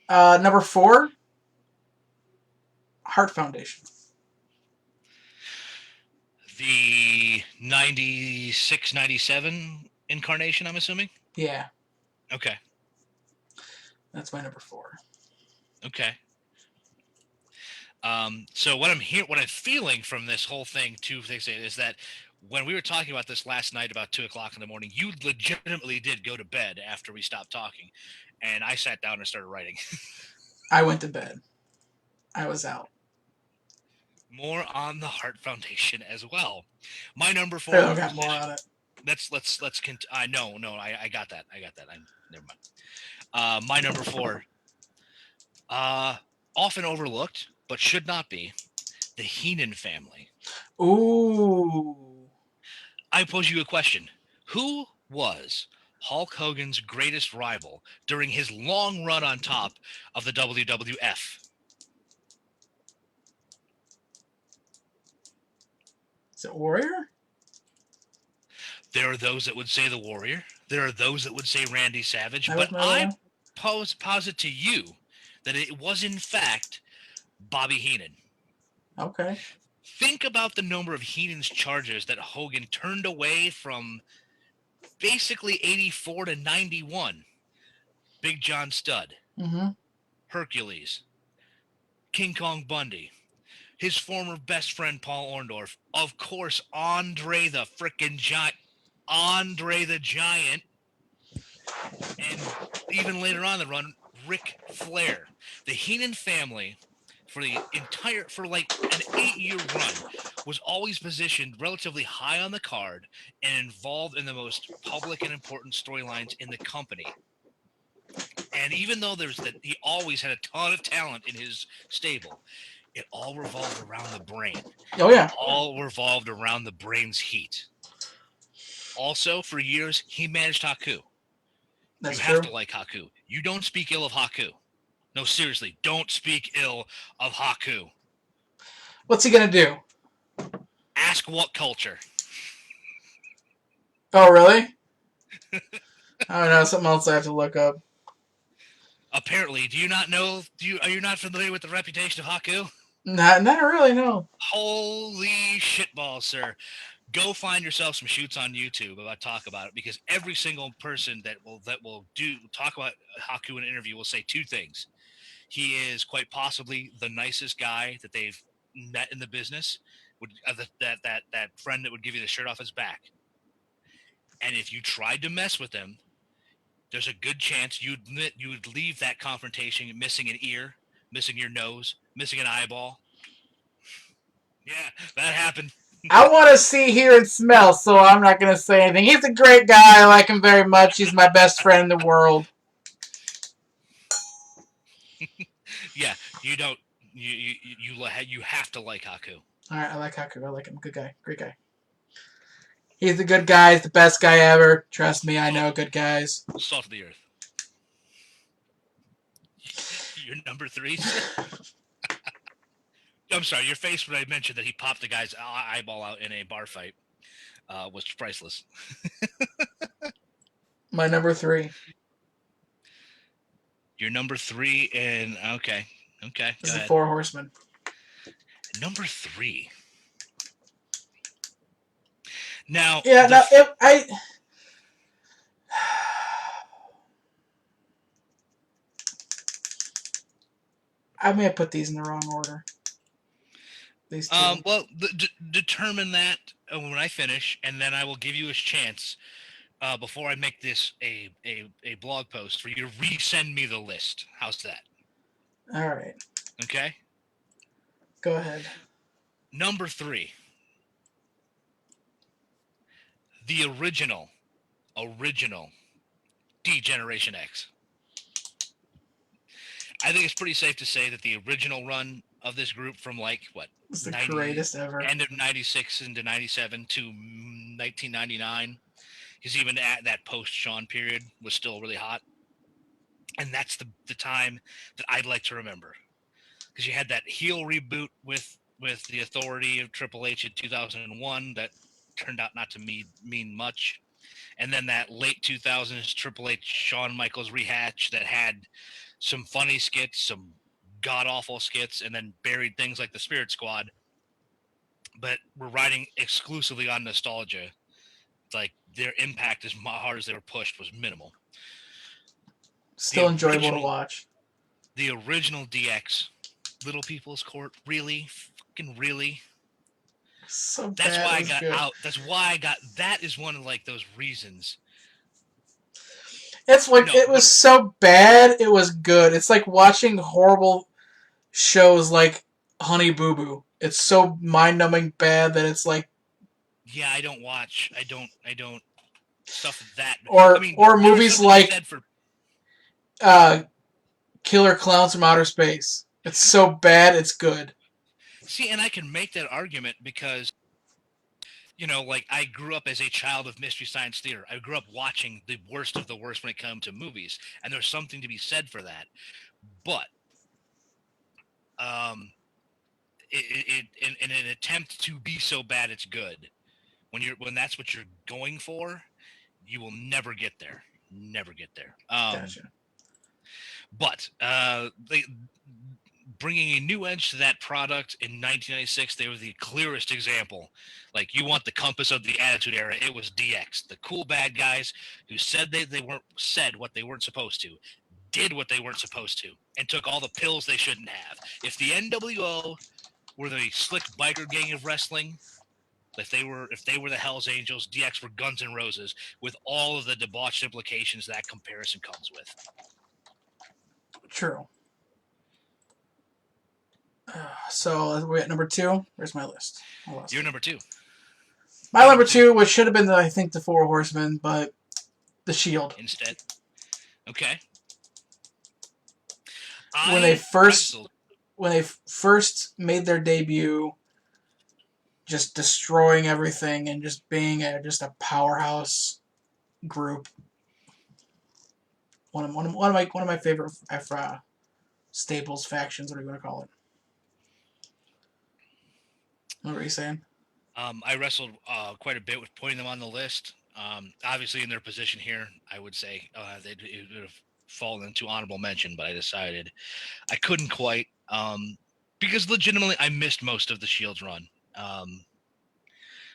Number 4, Heart Foundation. The 96, 97 incarnation, I'm assuming? Yeah. Okay. That's my number 4. Okay. So what I'm feeling from this whole thing, 2 things is that when we were talking about this last night about 2:00 in the morning, you legitimately did go to bed after we stopped talking, and I sat down and started writing. I went to bed. I was out. More on the Heart Foundation as well. My number 4. I got more on it. Let's no, I got that. Never mind. My number 4. Often overlooked, but should not be, the Heenan family. Ooh. I pose you a question. Who was Hulk Hogan's greatest rival during his long run on top of the WWF? Is it Warrior? There are those that would say the Warrior. There are those that would say Randy Savage. That was But my I one. posit to you that it was, in fact, Bobby Heenan. Okay. Think about the number of Heenan's charges that Hogan turned away from basically 84 to 91. Big John Studd, Mm-hmm. Hercules, King Kong Bundy, his former best friend Paul Orndorff, of course, Andre the frickin' Giant, Andre the Giant, and even later on the run, Ric Flair. The Heenan family, for like an 8-year run, was always positioned relatively high on the card and involved in the most public and important storylines in the company. And even though he always had a ton of talent in his stable, it all revolved around the brain. Oh, yeah. It all revolved around the brain's heat. Also, for years, he managed Haku. That's You true. have to like Haku. You don't speak ill of Haku. No, seriously, don't speak ill of Haku. What's he going to do? Ask what culture. Oh, really? I don't know. Something else I have to look up. Apparently, do you not know? Are you not familiar with the reputation of Haku? Not really, no. Holy shitballs, sir. Go find yourself some shoots on YouTube talk about it, because every single person that will talk about Haku in an interview will say 2 things. He is quite possibly the nicest guy that they've met in the business. That friend that would give you the shirt off his back. And if you tried to mess with him, there's a good chance you would leave that confrontation missing an ear, missing your nose, missing an eyeball. Yeah, that happened. I want to see, hear, and smell, so I'm not going to say anything. He's a great guy. I like him very much. He's my best friend in the world. Yeah, you don't. You have to like Haku. All right, I like Haku. I like him. Good guy. Great guy. He's a good guy. He's the best guy ever. Trust me, I know good guys. Salt of the earth. Your number 3. I'm sorry. Your face when I mentioned that he popped the guy's eyeball out in a bar fight was priceless. My number 3. Your number 3, and okay. This is the Four Horsemen. Number 3. Now, yeah, I may have put these in the wrong order. These two. Well, determine that when I finish, and then I will give you a chance before I make this a blog post for you to resend me the list. How's that? All right. Okay. Go ahead. Number 3. The original D-Generation X. I think it's pretty safe to say that the original run of this group from It's the greatest ever. End of 96 into 97 to 1999, because even at that post-Shawn period was still really hot. And that's the time that I'd like to remember. Because you had that heel reboot with the authority of Triple H in 2001 that turned out not to mean much. And then that late 2000s Triple H Shawn Michaels rehatch that had some funny skits, some god-awful skits, and then buried things like the Spirit Squad. But we're riding exclusively on nostalgia. It's like their impact, as hard as they were pushed, was minimal. Still enjoyable to watch. The original DX, Little People's Court, really? Fucking really? So bad. That's why I got good. out. That's why I got. That is one of those reasons. It's it was so bad, it was good. It's like watching horrible shows like Honey Boo Boo. It's so mind-numbing bad that it's like. Yeah, I don't watch. I don't stuff that. Or movies like Killer Clowns from Outer Space. It's so bad, it's good. See, and I can make that argument because, I grew up as a child of Mystery Science Theater. I grew up watching the worst of the worst when it comes to movies, and there's something to be said for that. But, in an attempt to be so bad it's good, when that's what you're going for, you will never get there. Never get there. Gotcha. But bringing a new edge to that product in 1996, they were the clearest example. Like, you want the compass of the Attitude Era, it was DX. The cool bad guys who said they weren't said what they weren't supposed to, did what they weren't supposed to, and took all the pills they shouldn't have. If the NWO were the slick biker gang of wrestling, if they were the Hells Angels, DX were Guns N' Roses, with all of the debauched implications that comparison comes with. True. So we're at number 2. Where's my list? You're number 2. My number 2, which should have been, I think, the Four Horsemen, but the Shield. Instead. Okay. When they first made their debut, just destroying everything and just being just a powerhouse group. One of my favorite staples, factions, what are you going to call it? What were you saying? I wrestled quite a bit with putting them on the list. Obviously, in their position here, I would say it would have fallen into honorable mention, but I decided I couldn't quite because legitimately I missed most of the Shield's run.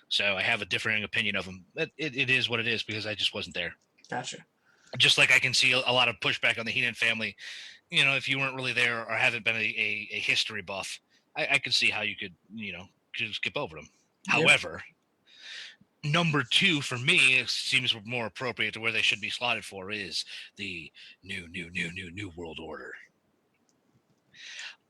So I have a differing opinion of them. It is what it is because I just wasn't there. Gotcha. Just like I can see a lot of pushback on the Heenan family. If you weren't really there or haven't been a history buff, I can see how you could, just skip over them. Yep. However, Number 2 for me, it seems more appropriate to where they should be slotted for, is the new world order.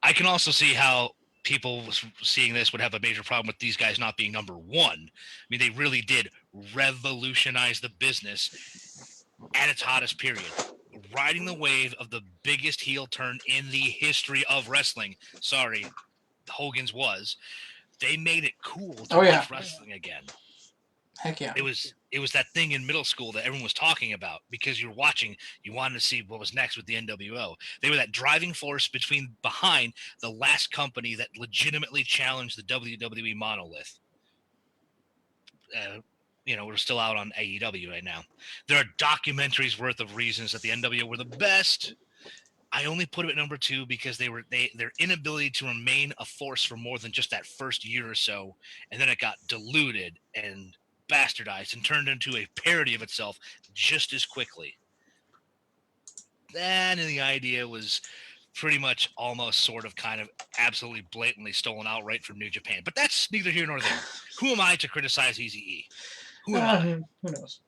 I can also see how people seeing this would have a major problem with these guys not being number 1. I mean, they really did revolutionize the business at its hottest period, riding the wave of the biggest heel turn in the history of wrestling. Sorry, Hogan's was. They made it cool to Oh, yeah. watch wrestling again. Heck yeah. It was that thing in middle school that everyone was talking about because you were watching, you wanted to see what was next with the NWO. They were that driving force behind the last company that legitimately challenged the WWE monolith. We're still out on AEW right now. There are documentaries worth of reasons that the NWO were the best. I only put it at number 2 because their inability to remain a force for more than just that first year or so, and then it got diluted and bastardized and turned into a parody of itself just as quickly. Then the idea was pretty much almost sort of kind of absolutely blatantly stolen outright from New Japan. But that's neither here nor there. Who am I to criticize Eazy-E? Who am I? Who knows?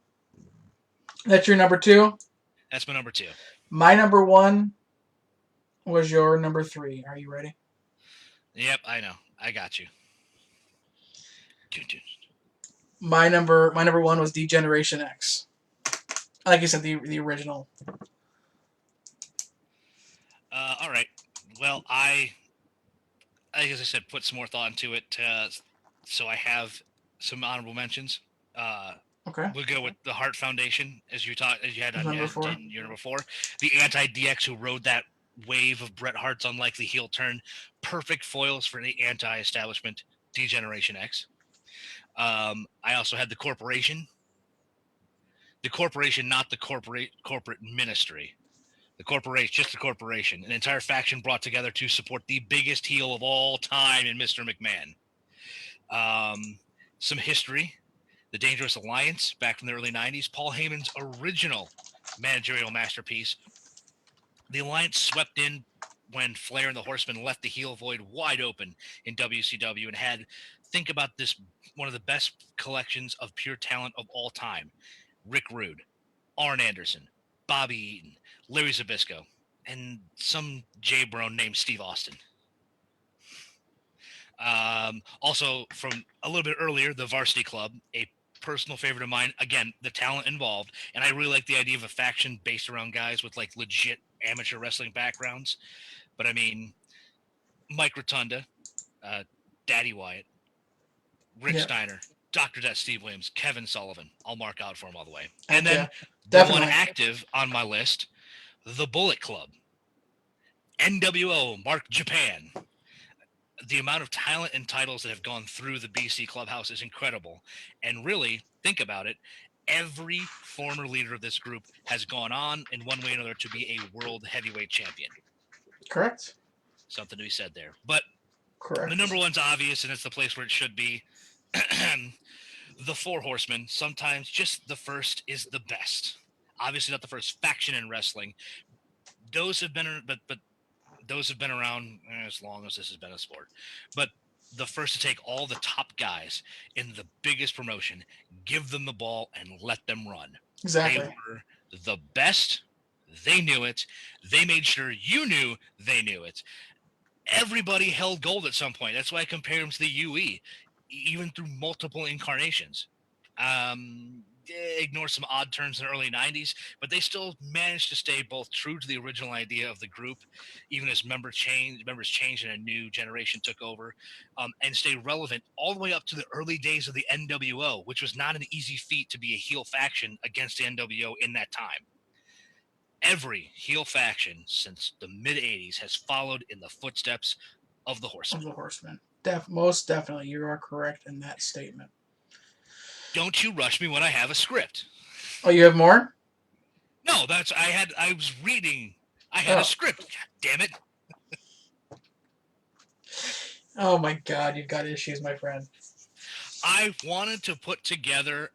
That's your number 2? That's my number 2. My number 1 was your number 3. Are you ready? Yep, I know. I got you. My number 1 was D-Generation X. Like you said, the original. All right. Well, I as I said, put some more thought into it. So I have some honorable mentions. Okay. We'll go with the Hart Foundation, as you had on Number 4. your number 4. The Anti-DX, who rode that wave of Bret Hart's unlikely heel turn. Perfect foils for the anti-establishment D-Generation X. I also had the Corporation. The Corporation, not the corporate ministry. The Corporation, just the Corporation. An entire faction brought together to support the biggest heel of all time in Mr. McMahon. Some history. The Dangerous Alliance, back from the early 90s. Paul Heyman's original managerial masterpiece. The Alliance swept in when Flair and the Horsemen left the heel void wide open in WCW and had, think about this, one of the best collections of pure talent of all time. Rick Rude, Arn Anderson, Bobby Eaton, Larry Zbyszko, and some J-Bro named Steve Austin. Also, from a little bit earlier, the Varsity Club, a personal favorite of mine. Again, the talent involved, and I really like the idea of a faction based around guys with like legit amateur wrestling backgrounds. But I mean, Mike Rotunda, Daddy Wyatt, Rick Steiner, Dr. Death, Steve Williams, Kevin Sullivan. I'll mark out for him all the way. And then the one active on my list, the Bullet Club, NWO, Mark Japan. The amount of talent and titles that have gone through the BC Clubhouse is incredible. And really, think about it, every former leader of this group has gone on in one way or another to be a world heavyweight champion. Correct. Something to be said there. But correct. The number one's obvious, and it's the place where it should be. The Four Horsemen. Sometimes just the first is the best. Obviously not the first faction in wrestling. Those have been, but those have been around as long as this has been a sport. But the first to take all the top guys in the biggest promotion, give them the ball, and let them run. Exactly. They were the best. They knew it. They made sure you knew they knew it. Everybody held gold at some point. That's why I compare them to the UE, even through multiple incarnations. Ignore some odd turns in the early 90s, but they still managed to stay both true to the original idea of the group, even as members changed and a new generation took over, and stay relevant all the way up to the early days of the NWO, which was not an easy feat to be a heel faction against the NWO in that time. Every heel faction since the mid-'80s has followed in the footsteps of the Horsemen. Most definitely, you are correct in that statement. Don't you rush me when I have a script. Oh, you have more? No, I was reading. I had a script. God damn it. Oh my God, you've got issues, my friend. I wanted to put together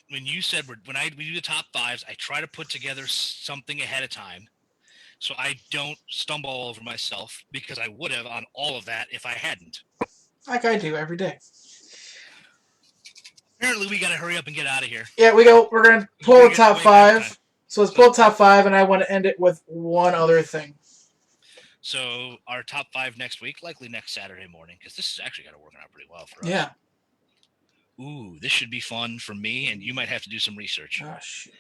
when you said we do the top fives, I try to put together something ahead of time so I don't stumble all over myself, because I would have on all of that if I hadn't. Like I do every day. Apparently, we got to hurry up and get out of here. Yeah, we're gonna pull We're the gonna top get way back 5. time. So let's pull the top 5, and I want to end it with one other thing. So our top 5 next week, likely next Saturday morning, because this is actually got to work out pretty well for us. Yeah. Ooh, this should be fun for me, and you might have to do some research. Oh shoot.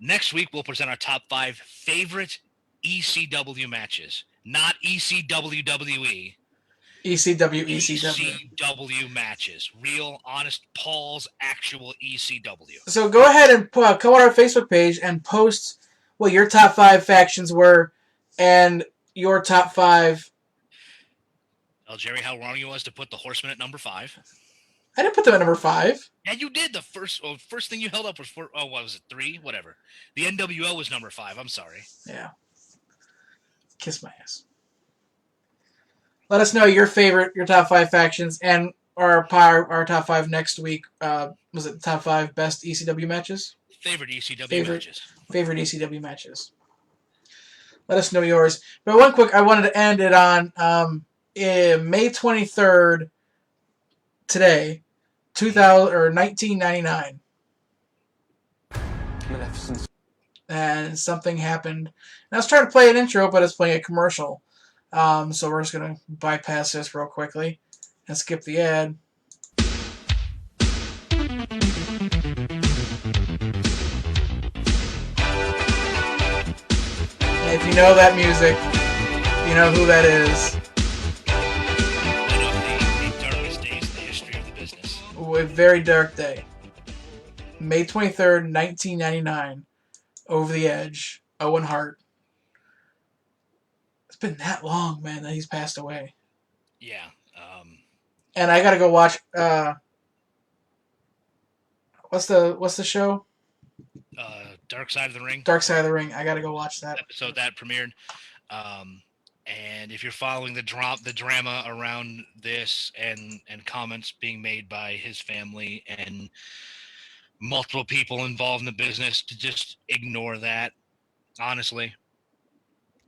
Next week, we'll present our top 5 favorite ECW matches, not ECWWE. ECW. ECW matches, real, honest Paul's actual ECW. So go ahead and come on our Facebook page and post what your top 5 factions were and your top 5. Tell Jerry how wrong he was to put the Horsemen at number 5. I didn't put them at number 5. Yeah, you did. The first thing you held up was what was it, 3? Whatever. The NWO was number 5. I'm sorry. Yeah. Kiss my ass. Let us know your top 5 factions, and our top 5 next week. Was it the top 5 best ECW matches? Favorite ECW matches. Favorite ECW matches. Let us know yours. But one quick, I wanted to end it on May 23rd, today, 1999. And something happened. And I was trying to play an intro, but it's playing a commercial. So we're just going to bypass this real quickly and skip the ad. And if you know that music, you know who that is. One of the darkest days in the history of the business. A very dark day. May 23rd, 1999. Over the Edge. Owen Hart. It's been that long, man, that he's passed away. Yeah. And I gotta go watch. What's the show? Dark Side of the Ring. Dark Side of the Ring. I gotta go watch that episode that premiered. And if you're following the drama around this and comments being made by his family and multiple people involved in the business, to just ignore that. Honestly.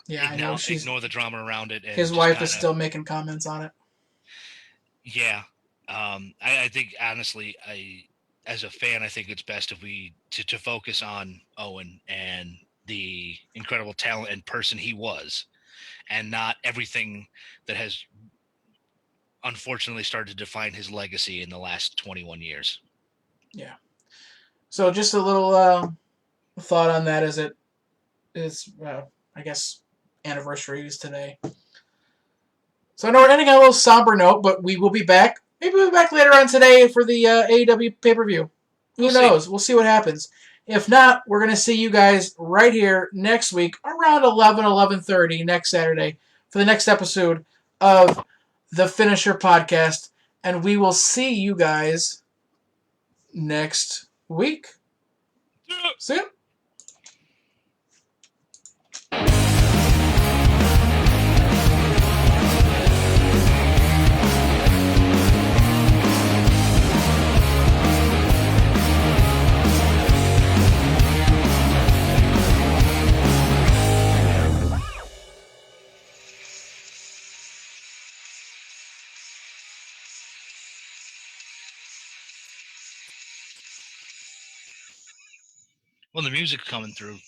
Yeah, I know. Ignore the drama around it. And his wife is still making comments on it. Yeah. I think, honestly, as a fan, I think it's best if we to focus on Owen and the incredible talent and person he was, and not everything that has unfortunately started to define his legacy in the last 21 years. Yeah. So just a little thought on that, as it is, I guess, anniversary is today. So I know we're ending on a little somber note, but we will be back. Maybe we'll be back later on today for the AEW pay-per-view. Who knows? We'll see what happens. If not, we're going to see you guys right here next week around 11:30 next Saturday for the next episode of the Finisher Podcast. And we will see you guys next week. See ya. Well, the music's coming through.